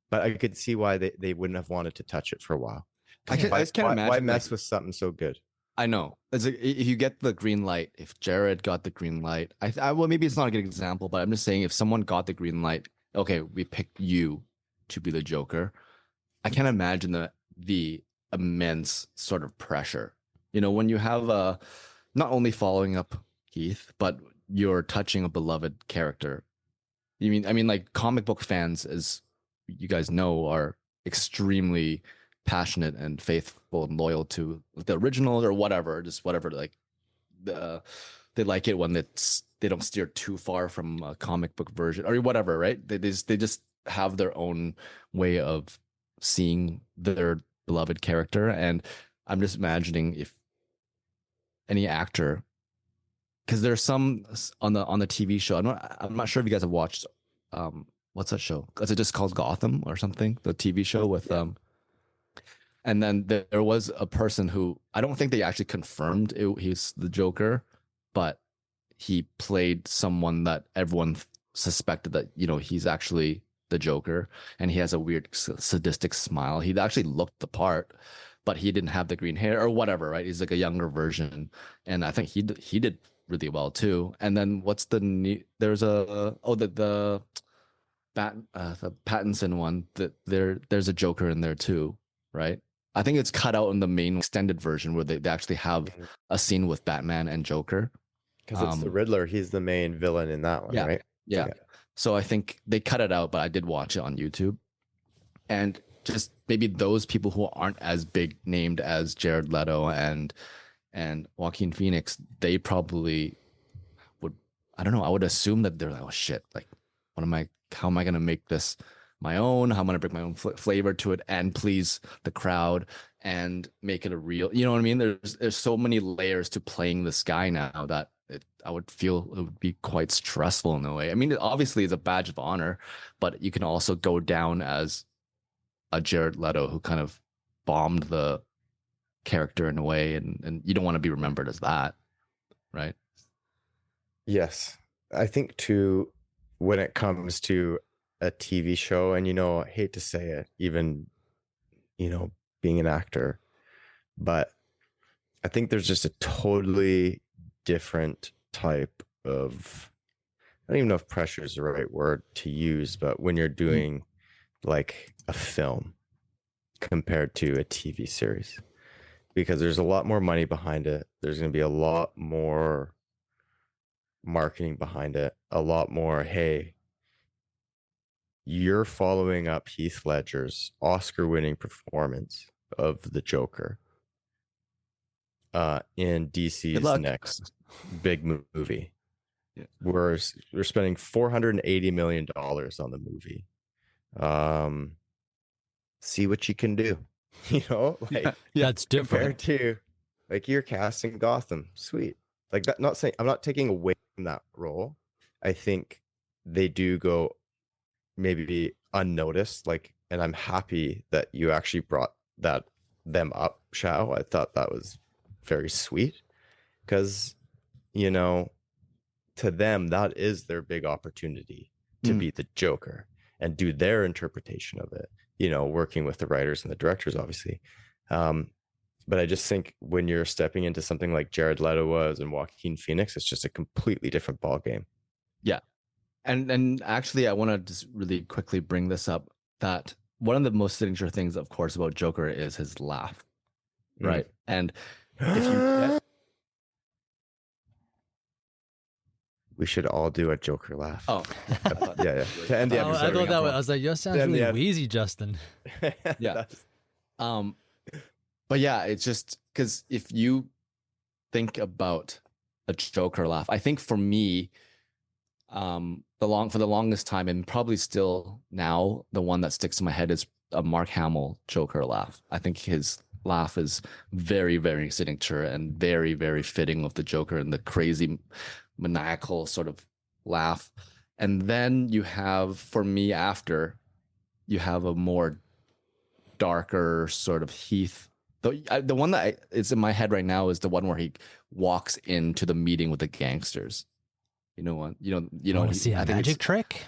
but I could see why they wouldn't have wanted to touch it for a while. I just can't imagine. Why mess with something so good? I know. It's like, if you get the green light, if Jared got the green light, well, maybe it's not a good example, but I'm just saying, if someone got the green light, okay, we picked you to be the Joker. I can't imagine the immense sort of pressure, when you have not only following up Heath, but you're touching a beloved character. I mean, like, comic book fans, as you guys know, are extremely passionate and faithful and loyal to the original or whatever, just whatever. Like, they like it when they don't steer too far from a comic book version or whatever, right? They just have their own way of seeing their beloved character. And I'm just imagining if any actor, because there's some on the TV show. I'm not sure if you guys have watched what's that show? Is it just called Gotham or something? The TV show with and then there was a person who, I don't think they actually confirmed he's the Joker, but he played someone that everyone suspected that, he's actually the Joker, and he has a weird sadistic smile. He actually looked the part, but he didn't have the green hair or whatever, right? He's like a younger version, and I think he did really well too. And then what's the new? There's the Pattinson one, that there's a Joker in there too, right? I think it's cut out in the main extended version where they actually have a scene with Batman and Joker. Because it's the Riddler. He's the main villain in that one, right? Yeah. So I think they cut it out, but I did watch it on YouTube. And just maybe those people who aren't as big named as Jared Leto and Joaquin Phoenix, they probably would, I don't know, I would assume that they're like, oh shit, like, how am I going to make this my own? How am I going to bring my own flavor to it and please the crowd and make it a real, you know what I mean? There's so many layers to playing this guy now that I would feel it would be quite stressful in a way. I mean, obviously it's a badge of honor, but you can also go down as a Jared Leto who kind of bombed the character in a way, and you don't want to be remembered as that, right? Yes. I think too, when it comes to a TV show, and I hate to say it, even being an actor, but I think there's just a totally different type of, I don't even know if pressure is the right word to use, but when you're doing like a film compared to a TV series, because there's a lot more money behind it, there's going to be a lot more marketing behind it, a lot more, hey, you're following up Heath Ledger's Oscar-winning performance of the Joker in DC's next big movie. Yeah. We're spending $480 million on the movie. See what you can do. Like, that's different. Compared to, like, you're casting Gotham, sweet. Like that. Not saying I'm not taking away from that role. I think they do go maybe unnoticed, like, and I'm happy that you actually brought them up, Shao. I thought that was very sweet, because to them that is their big opportunity to be the Joker and do their interpretation of it, working with the writers and the directors, obviously. But I just think when you're stepping into something like Jared Leto was and Joaquin Phoenix, it's just a completely different ball game. Yeah. And actually, I want to just really quickly bring this up, that one of the most signature things, of course, about Joker is his laugh, right? And if you We should all do a Joker laugh. Oh, yeah. To end the Oh, episode. I thought that was. I was like, yours sounds Then really the- wheezy, Justin. Yeah. But yeah, it's just because if you think about a Joker laugh, I think for me, for the longest time, and probably still now, the one that sticks in my head is a Mark Hamill Joker laugh. I think his laugh is very, very signature and very, very fitting with the Joker and the crazy maniacal sort of laugh. And then you have, for me, after you have a more darker sort of Heath. The one that is in my head right now is the one where he walks into the meeting with the gangsters. You know what? You know. Want to see a magic trick?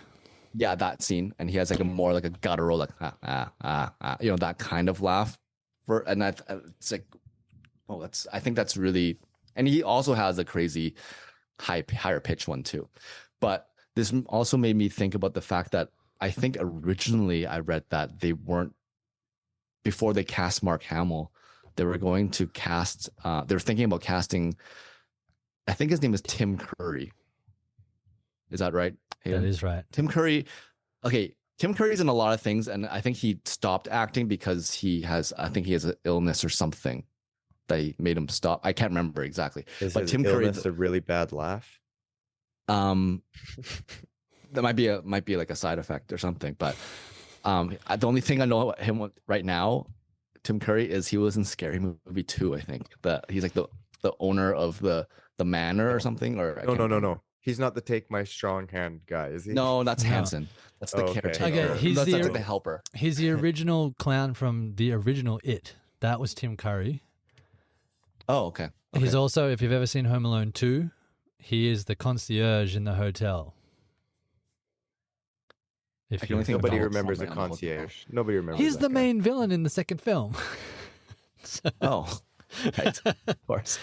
Yeah, that scene, and he has like a more like a guttural, like that kind of laugh. It's like, oh, I think that's really, and he also has a crazy higher pitch one too. But this also made me think about the fact that I think originally I read that they weren't, before they cast Mark Hamill, they were going to cast, they were thinking about casting, I think his name is Tim Curry. Is that right? Hayden? That is right. Tim Curry. Okay. Tim Curry's in a lot of things, and I think he stopped acting because he has an illness or something that made him stop. I can't remember exactly. Is but his Tim Curry, illness a really bad laugh? that might be like a side effect or something. But the only thing I know about him right now, Tim Curry, is he was in Scary Movie 2, I think. That he's like the owner of the manor or something. Or No. He's not the take my strong hand guy, is he? No, that's No. Hanson. That's the caretaker. Okay, he's that's the- like the helper. He's the original clown from the original It. That was Tim Curry. Oh, okay. He's also, if you've ever seen Home Alone 2, he is the concierge in the hotel. If I can only think of Nobody Donald remembers the Trump right now. concierge. Nobody remembers. He's that the guy. main villain in the second film. Oh, right, of course.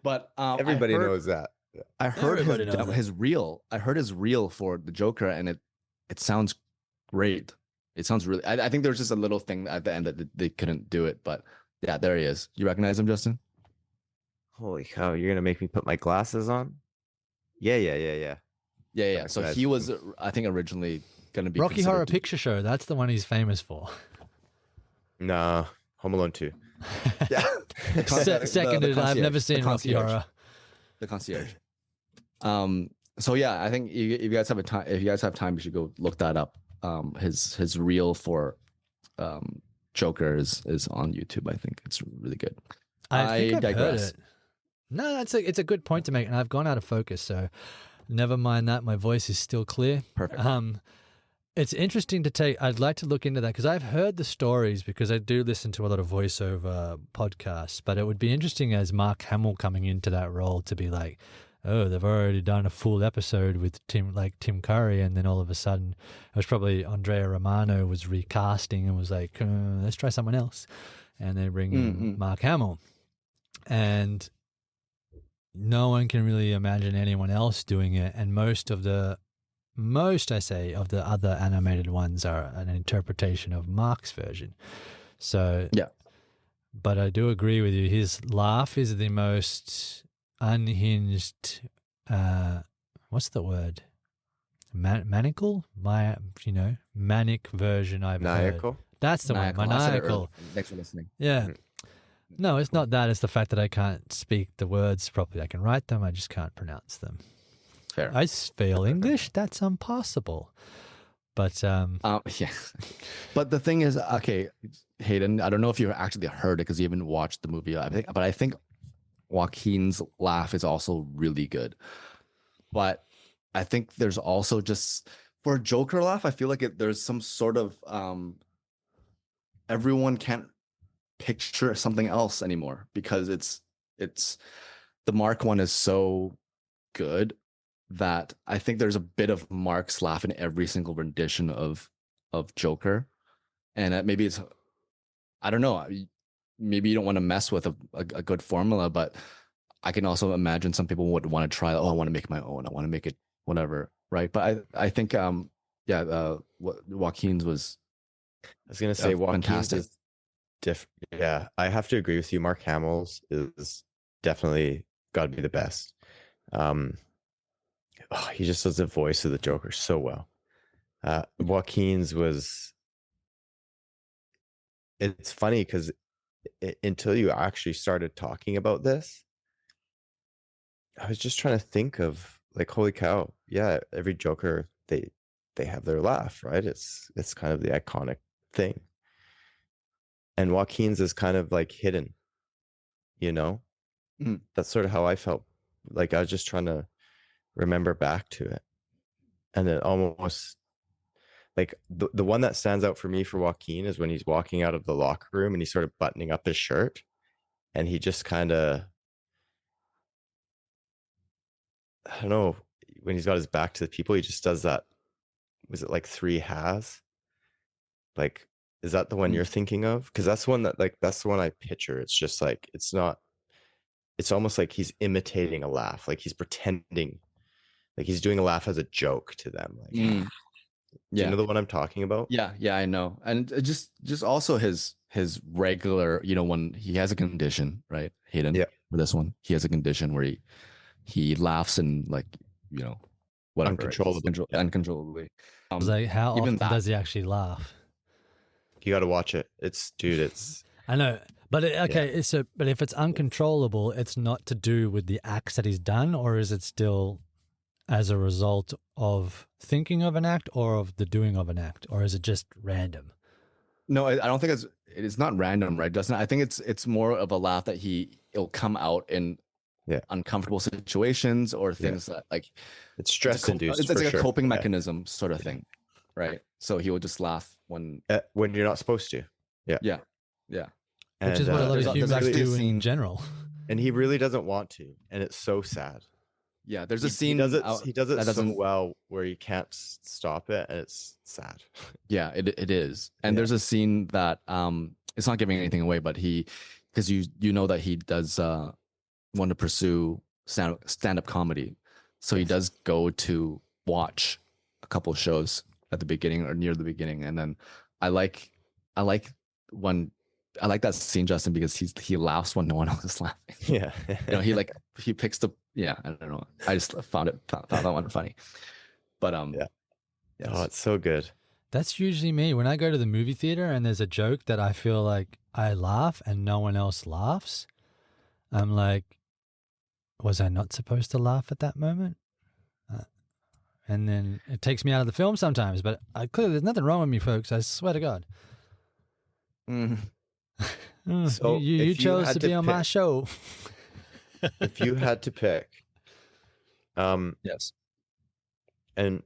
But Everybody knows that. I heard Everybody knows that. his reel. I heard his reel for the Joker, and it sounds great. It sounds really. I think there was just a little thing at the end that they couldn't do it, but yeah, there he is. You recognize him, Justin? Holy cow! You're gonna make me put my glasses on? Yeah. Yeah. So recognize he was, I think, originally gonna be Rocky considered Horror to- Picture Show. That's the one he's famous for. Nah, Home Alone 2. Yeah. Seconded. I've concierge, never seen the Rocky concierge. Horror. The concierge. So yeah, I think if you guys have time, you should go look that up. His reel for Joker is on YouTube. I think it's really good. I think I've digress. heard it. No, it's a good point to make, and I've gone out of focus, so never mind that. My voice is still clear. Perfect. It's interesting to take. I'd like to look into that because I've heard the stories because I do listen to a lot of voiceover podcasts. But it would be interesting as Mark Hamill coming into that role to be like, oh, they've already done a full episode with Tim Curry, and then all of a sudden, it was probably Andrea Romano was recasting and was like, let's try someone else, and they bring in Mark Hamill, and no one can really imagine anyone else doing it, and most of the other animated ones are an interpretation of Mark's version. So Yeah. But I do agree with you. His laugh is the most unhinged. What's the word? Maniacal? Manic version I've heard. Maniacal? That's the one. I said it Maniacal. earlier. Thanks for listening. Yeah. No, it's not that. It's the fact that I can't speak the words properly. I can write them. I just can't pronounce them. Fair. I fail English. That's impossible. But Yeah. But the thing is, okay, Hayden, I don't know if you actually heard it because you haven't watched the movie. But I think Joaquin's laugh is also really good. But I think there's also just for a Joker laugh, I feel like there's some sort of everyone can't picture something else anymore because it's the Mark one is so good that I think there's a bit of Mark's laugh in every single rendition of Joker, and maybe it's, I don't know, maybe you don't want to mess with a good formula, but I can also imagine some people would want to try. Oh, I want to make my own. I want to make it whatever, right? But I think Joaquin's was. I was gonna say Joaquin's fantastic. is different. Yeah, I have to agree with you. Mark Hamill's is definitely got to be the best. he just does the voice of the Joker so well. Joaquin's was. It's funny because until you actually started talking about this, I was just trying to think of like, holy cow, yeah, every Joker they have their laugh, right? It's kind of the iconic thing, and Joaquin's is kind of like hidden, you know. That's sort of how I felt. Like I was just trying to remember back to it, and it almost like the one that stands out for me for Joaquin is when he's walking out of the locker room and he's sort of buttoning up his shirt, and he just kind of, I don't know, when he's got his back to the people, he just does that. Was it like three has? Like, is that the one you're thinking of? Because that's one that like that's the one I picture. It's just like it's not. It's almost like he's imitating a laugh, like he's pretending, like he's doing a laugh as a joke to them. Like, do you know the one I'm talking about? Yeah, I know. And just also his regular, when he has a condition, right? Hayden. Yeah. For this one, he has a condition where he laughs and like, whatever, Uncontrollably. right? Uncontrollably. I was like, how even often does he actually laugh? You got to watch it. It's I know, but but if it's uncontrollable, it's not to do with the acts that he's done, or is it still as a result of thinking of an act or of the doing of an act, or is it just random? No, I don't think it's not random, right, Justin? I think it's more of a laugh that it'll come out in uncomfortable situations or things that like it's stress induced. It's like a coping mechanism sort of thing, right? So he will just laugh when you're not supposed to. Yeah. And, which is what a lot of humans do in general. And he really doesn't want to, and it's so sad. Yeah, there's a scene. He does it so well where you can't stop it, and it's sad. Yeah, it is. And there's a scene that it's not giving anything away, but because you know that he does want to pursue stand-up comedy, so he does go to watch a couple shows at the beginning or near the beginning, and then I like that scene, Justin, because he laughs when no one else is laughing. Yeah, he picks the I don't know. I just found that one funny, but Yes. Oh, it's so good. That's usually me when I go to the movie theater and there's a joke that I feel like I laugh and no one else laughs. I'm like, was I not supposed to laugh at that moment? And then it takes me out of the film sometimes. But clearly, there's nothing wrong with me, folks. I swear to God. So you chose to be on my show. If you had to pick, yes, and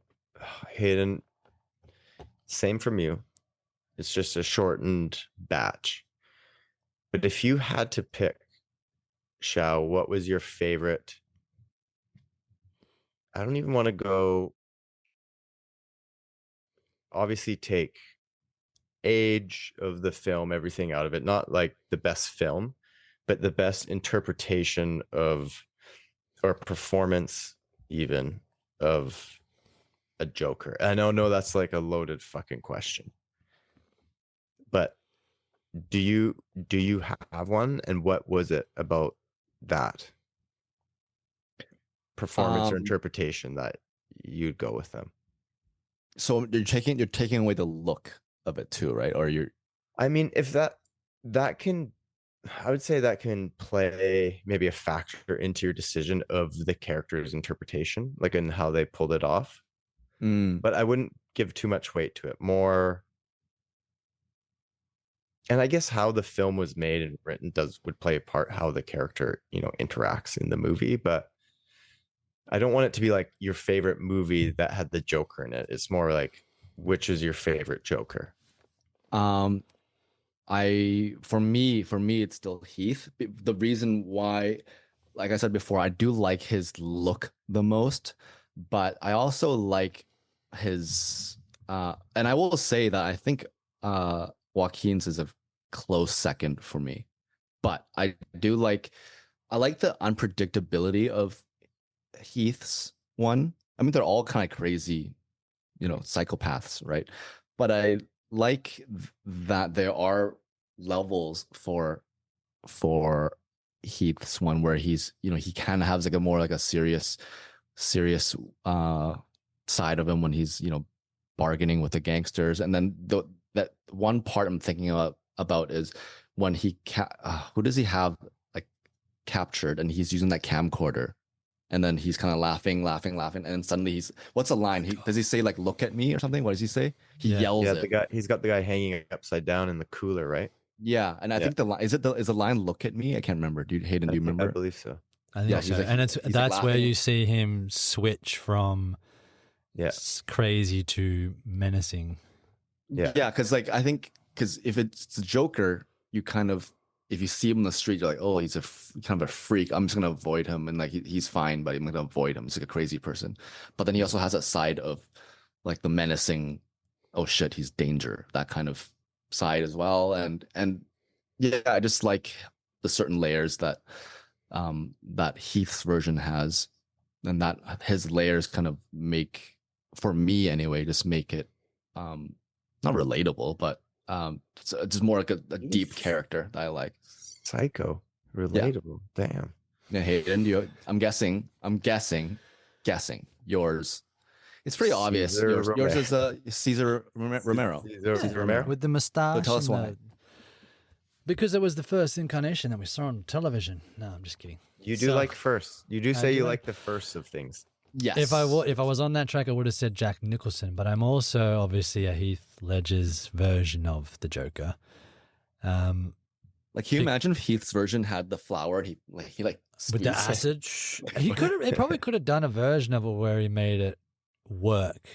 Hayden, same from you. It's just a shortened batch. But if you had to pick, Xiao, what was your favorite? I don't even want to go. Obviously, take age of the film, everything out of it. Not like the best film, but the best interpretation of, or performance even, of a Joker. I know that's like a loaded fucking question, but do you have one, and what was it about that performance or interpretation that you'd go with them? So you're taking away the look of it too, right? Or I mean, if that can, I would say that can play maybe a factor into your decision of the character's interpretation, like in how they pulled it off. But I wouldn't give too much weight to it. More, and I guess how the film was made and written would play a part, how the character, interacts in the movie. But I don't want it to be like your favorite movie that had the Joker in it. It's more like, which is your favorite Joker? For me, it's still Heath. The reason why, like I said before, I do like his look the most, but I also like his and I will say that I think Joaquin's is a close second for me. But I like the unpredictability of Heath's one. I mean, they're all kind of crazy, psychopaths, right? But I like that there are levels for Heath's one where he's, he kind of has like a more like a serious serious side of him when he's bargaining with the gangsters. And then that one part I'm thinking about is when who does he have like captured, and he's using that camcorder, and then he's kind of laughing, and then suddenly what's the line? Does he say like "look at me" or something? What does he say? He yells it. He's got the guy hanging upside down in the cooler, right? Yeah, and I think the line is the line "look at me." I can't remember. Hayden, do you remember? I believe so. I think so. And that's where you see him switch from crazy to menacing. Yeah, because like I think if it's the Joker, you kind of, if you see him in the street, you're like, oh, he's kind of a freak. I'm just gonna avoid him, and like he's fine, but I'm gonna avoid him. He's like a crazy person. But then he also has that side of like the menacing, oh shit, he's danger, that kind of side as well. And yeah, I just like the certain layers that that Heath's version has, and that his layers kind of make, for me anyway, just make it not relatable, but it's just more like a deep character that I like. Psycho, relatable. Yeah. Damn. Yeah, Hayden, I'm guessing yours. It's pretty obvious. Yours is Cesar Romero. Cesar Romero with the mustache. So tell us why. Because it was the first incarnation that we saw on television. No, I'm just kidding. You do like first. You do say you like the first of things. Yes. If I was on that track, I would have said Jack Nicholson, but I'm also obviously a Heath Ledger's version of the Joker. Like, can you imagine if Heath's version had the flower? He with the acid. He probably could have done a version of it where he made it work,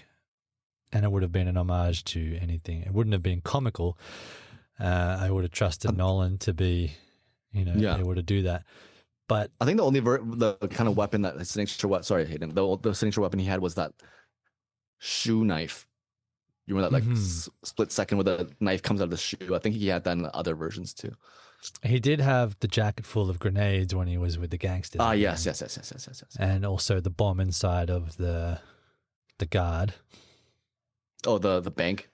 and it would have been an homage to anything. It wouldn't have been comical. I would have trusted Nolan to be, able to do that. But I think the only the kind of weapon that his signature weapon, sorry, Hayden, the signature weapon he had was that shoe knife. You remember that split second where the knife comes out of the shoe? I think he had that in the other versions too. He did have the jacket full of grenades when he was with the gangsters. Yes. And also the bomb inside of the guard. Oh, the bank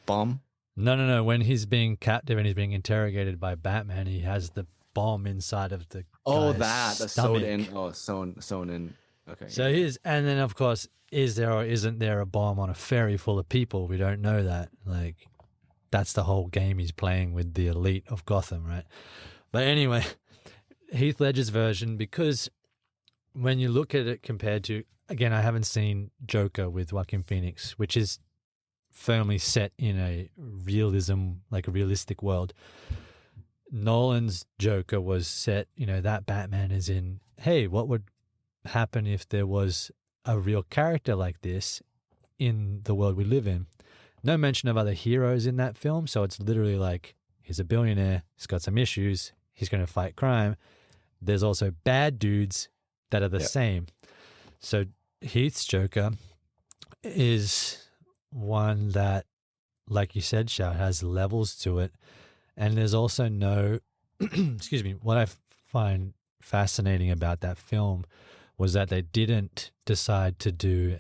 bomb. No. When he's being captive and he's being interrogated by Batman, he has the bomb inside of the that's sewn in. Sewn in. Okay. So and then of course, is there or isn't there a bomb on a ferry full of people? We don't know that. Like, that's the whole game he's playing with the elite of Gotham, right? But anyway, Heath Ledger's version, because when you look at it compared to, again, I haven't seen Joker with Joaquin Phoenix, which is firmly set in a realism, like a realistic world. Nolan's Joker was set, that Batman is in, hey, what would happen if there was a real character like this in the world we live in? No mention of other heroes in that film, so it's literally like, he's a billionaire, he's got some issues, he's going to fight crime. There's also bad dudes that are the same. So Heath's Joker is one that, like you said, Shao, has levels to it. And there's also no, excuse me, what I find fascinating about that film was that they didn't decide to do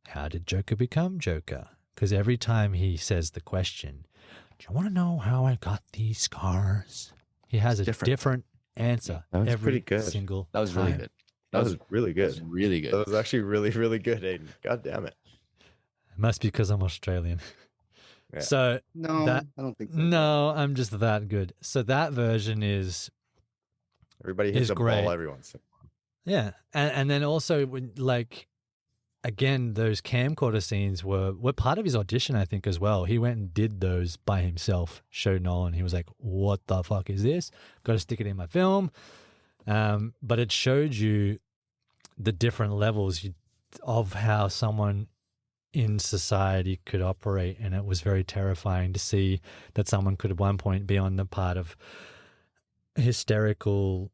how did Joker become Joker? Because every time he says the question, do you want to know how I got these scars? He has a different answer. That was every pretty good. Single That was really good. That was really good. That was really good. That was actually really, really good, Hayden. God damn it. It must be because I'm Australian. Yeah. So No, I don't think so. No, I'm just that good. So that version is Everybody hits a great. ball every once in a while. Yeah, and then also again, those camcorder scenes were part of his audition, I think, as well. He went and did those by himself. Showed Nolan. He was like, "What the fuck is this? Got to stick it in my film." But it showed you the different levels of how someone in society could operate, and it was very terrifying to see that someone could at one point be on the part of hysterical,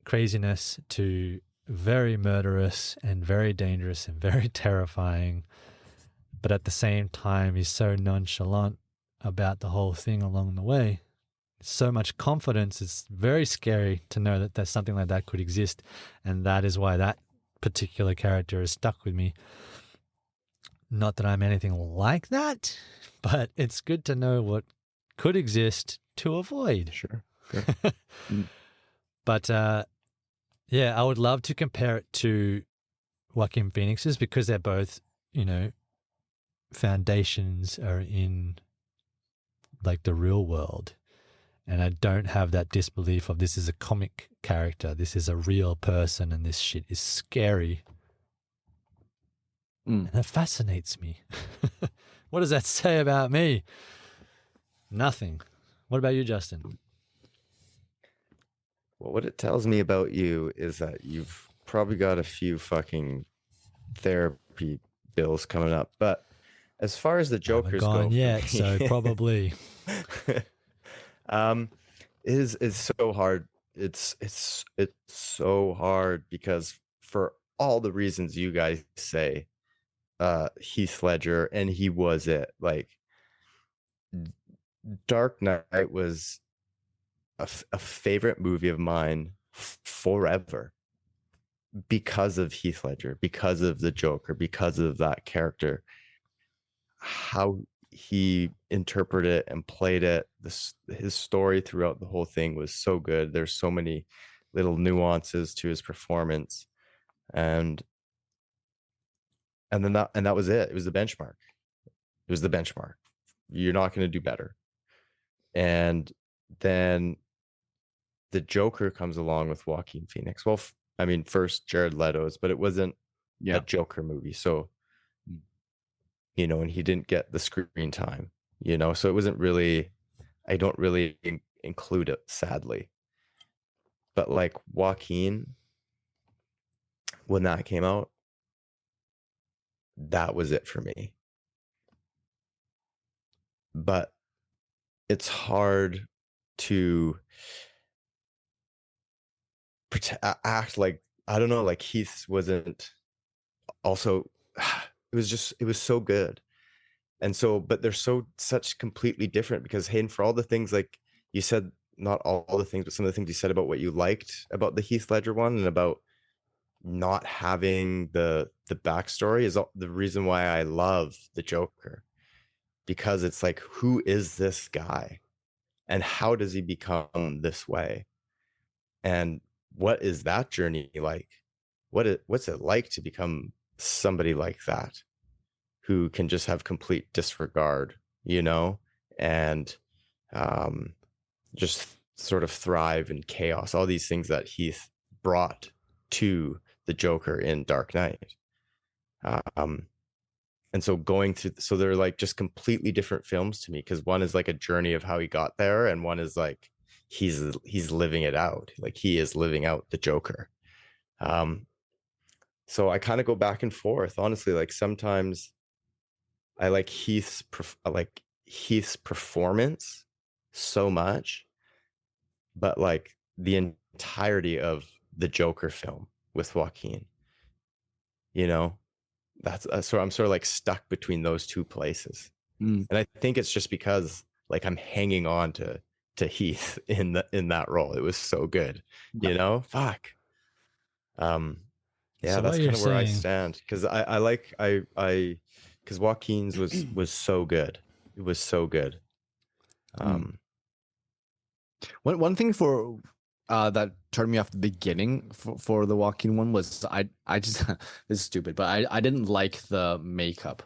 craziness to very murderous and very dangerous and very terrifying. But at the same time, he's so nonchalant about the whole thing along the way. So much confidence. It's very scary to know that something like that could exist. And that is why that particular character is stuck with me. Not that I'm anything like that, but it's good to know what could exist to avoid. Sure. But Yeah, I would love to compare it to Joaquin Phoenix's because they're both, foundations are in like the real world. And I don't have that disbelief of this is a comic character, this is a real person, and this shit is scary. And that fascinates me. What does that say about me? Nothing. What about you, Justin? Well, what it tells me about you is that you've probably got a few fucking therapy bills coming up. But as far as the Jokers go, gone yet, me, so probably. It is so hard. It's so hard because for all the reasons you guys say, Heath Ledger, and he was it. Like, Dark Knight was a favorite movie of mine forever because of Heath Ledger, because of the Joker, because of that character, how he interpreted it and played it. His story throughout the whole thing was so good. There's so many little nuances to his performance, and that was it. It was the benchmark. It was the benchmark. You're not going to do better. And then the Joker comes along with Joaquin Phoenix. Well, I mean, first Jared Leto's, but it wasn't a Joker movie. So, and he didn't get the screen time, so it wasn't really, I don't really include it, sadly. But like Joaquin, when that came out, that was it for me. But it's hard to act like, I don't know, like Heath wasn't also, it was so good. And so, but they're such completely different because Hayden, for all the things like you said, not all the things, but some of the things you said about what you liked about the Heath Ledger one and about not having the backstory is the reason why I love the Joker, because it's like, who is this guy and how does he become this way? And what is that journey like? What's it like to become somebody like that, who can just have complete disregard, and just sort of thrive in chaos, all these things that Heath brought to the Joker in Dark Knight. And so so they're like just completely different films to me, because one is like a journey of how he got there, and one is like he's living it out, like he is living out the Joker. So I kind of go back and forth, honestly. Like sometimes I like Heath's performance so much, but like the entirety of the Joker film with Joaquin, that's so I'm sort of like stuck between those two places. And I think it's just because like I'm hanging on to Heath in that role. It was so good, fuck. Yeah, So that's what kind of where I saying- stand, because I because Joaquin's was so good. It was so good. One thing for that turned me off the beginning for the Joaquin one was I just this is stupid, but I didn't like the makeup.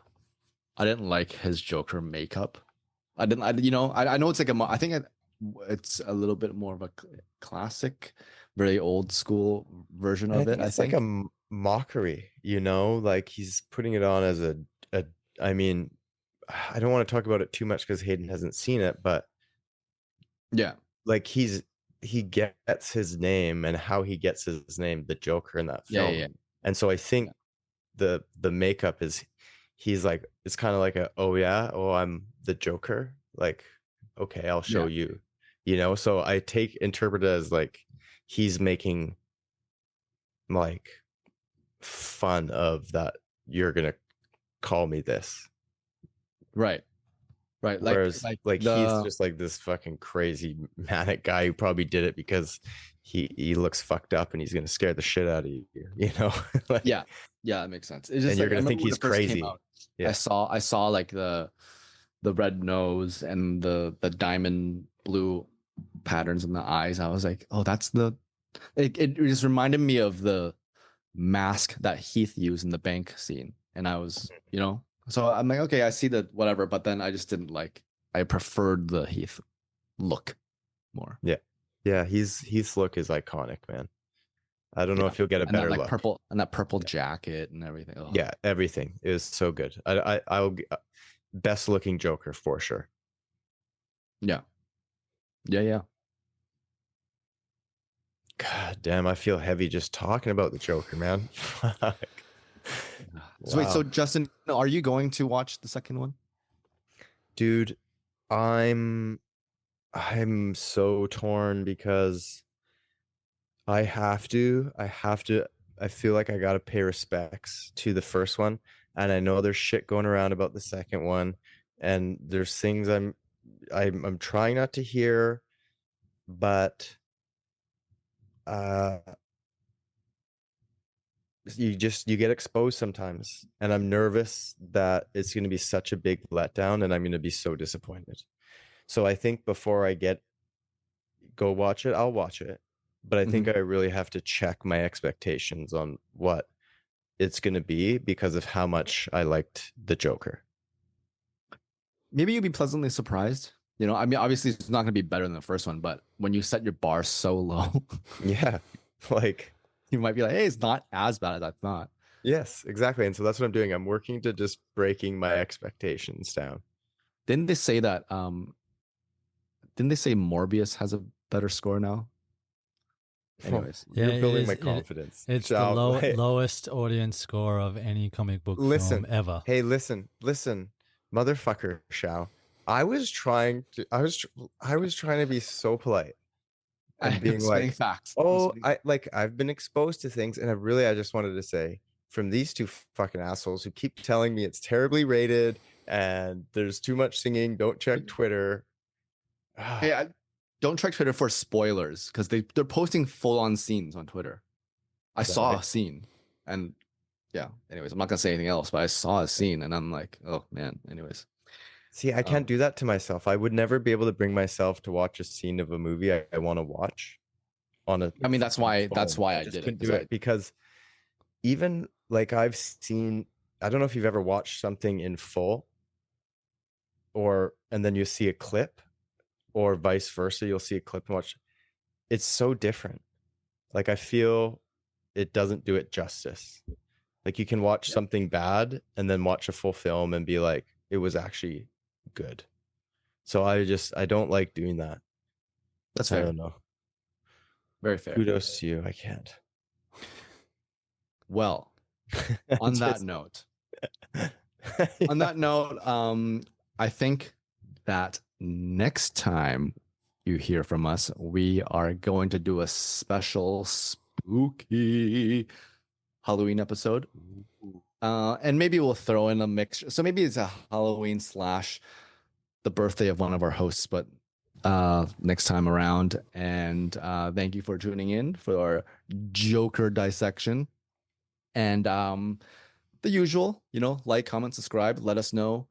I didn't like his Joker makeup. I know it's like I think it's a little bit more of a classic, very old school version of it. I think like a mockery, like he's putting it on as a I mean, I don't want to talk about it too much because Hayden hasn't seen it, but yeah, like he gets his name, and how he gets his name, the Joker, in that film. Yeah. And so I think the makeup is, he's like, it's kind of like I'm the Joker, like, okay, I'll show you, so I interpret it as like he's making like fun of that, you're gonna call me this, right. Whereas he's just like this fucking crazy manic guy who probably did it because he looks fucked up and he's gonna scare the shit out of you, like, yeah, that makes sense. It's just and you're gonna think he's crazy. I saw like the red nose and the diamond blue patterns in the eyes. I was like, oh, that's the It just reminded me of the mask that Heath used in the bank scene, and I was, so I'm like, okay, I see that whatever, but then I just didn't like. I preferred the Heath look more. Yeah, Heath's look is iconic, man. I don't know if he'll get a and better that, like, look. purple and that purple jacket and everything. Oh. Yeah, everything is so good. I'll best looking Joker for sure. Yeah. God damn, I feel heavy just talking about the Joker, man. Fuck. So wait, Wow. so Justin, are you going to watch the second one? Dude, I'm so torn because I feel like I gotta pay respects to the first one. And I know there's shit going around about the second one. And there's things I'm trying not to hear, but you get exposed sometimes. And I'm nervous that it's gonna be such a big letdown and I'm gonna be so disappointed. So I think before I go watch it, I'll watch it. But I think I really have to check my expectations on what it's going to be because of how much I liked the Joker. Maybe you'll be pleasantly surprised. I mean, obviously it's not going to be better than the first one, but when you set your bar so low, Yeah, like you might be like, hey, it's not as bad as I thought. Yes, exactly. And so that's what I'm doing. I'm working to just breaking my expectations down. Didn't they say that? Didn't they say Morbius has a better score now? Anyways, you're building my confidence. It's the lowest audience score of any comic book film ever. Hey, listen, motherfucker, Shao. I was trying to be so polite and being like, facts. I've been exposed to things, and I just wanted to say, from these two fucking assholes who keep telling me it's terribly rated and there's too much singing, don't check Twitter. Hey, don't check Twitter for spoilers because they're posting full-on scenes on Twitter. I saw a scene, and yeah. Anyways, I'm not gonna say anything else, but I saw a scene, and I'm like, oh man. Anyways, see, I can't do that to myself. I would never be able to bring myself to watch a scene of a movie I want to watch on a. I mean, that's why I just did couldn't it. do it because even like I've seen. I don't know if you've ever watched something in full, and then you see a clip. Or vice versa, you'll see a clip and watch. It's so different. Like I feel it doesn't do it justice. Like you can watch something bad and then watch a full film and be like, it was actually good. So I don't like doing that. That's fair. I don't know. Very fair. Kudos to you. I can't. Well, on that note, I think that next time you hear from us, we are going to do a special spooky Halloween episode. And maybe we'll throw in a mix. So maybe it's a Halloween / the birthday of one of our hosts, but next time around. And thank you for tuning in for our Joker dissection. And the usual, like, comment, subscribe, let us know.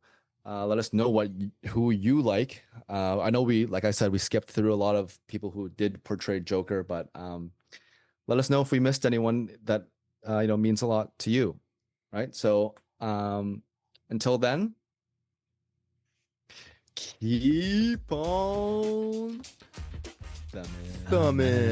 Let us know who you like. I know like I said, we skipped through a lot of people who did portray Joker, but let us know if we missed anyone that means a lot to you, right? So until then, keep on thumbing.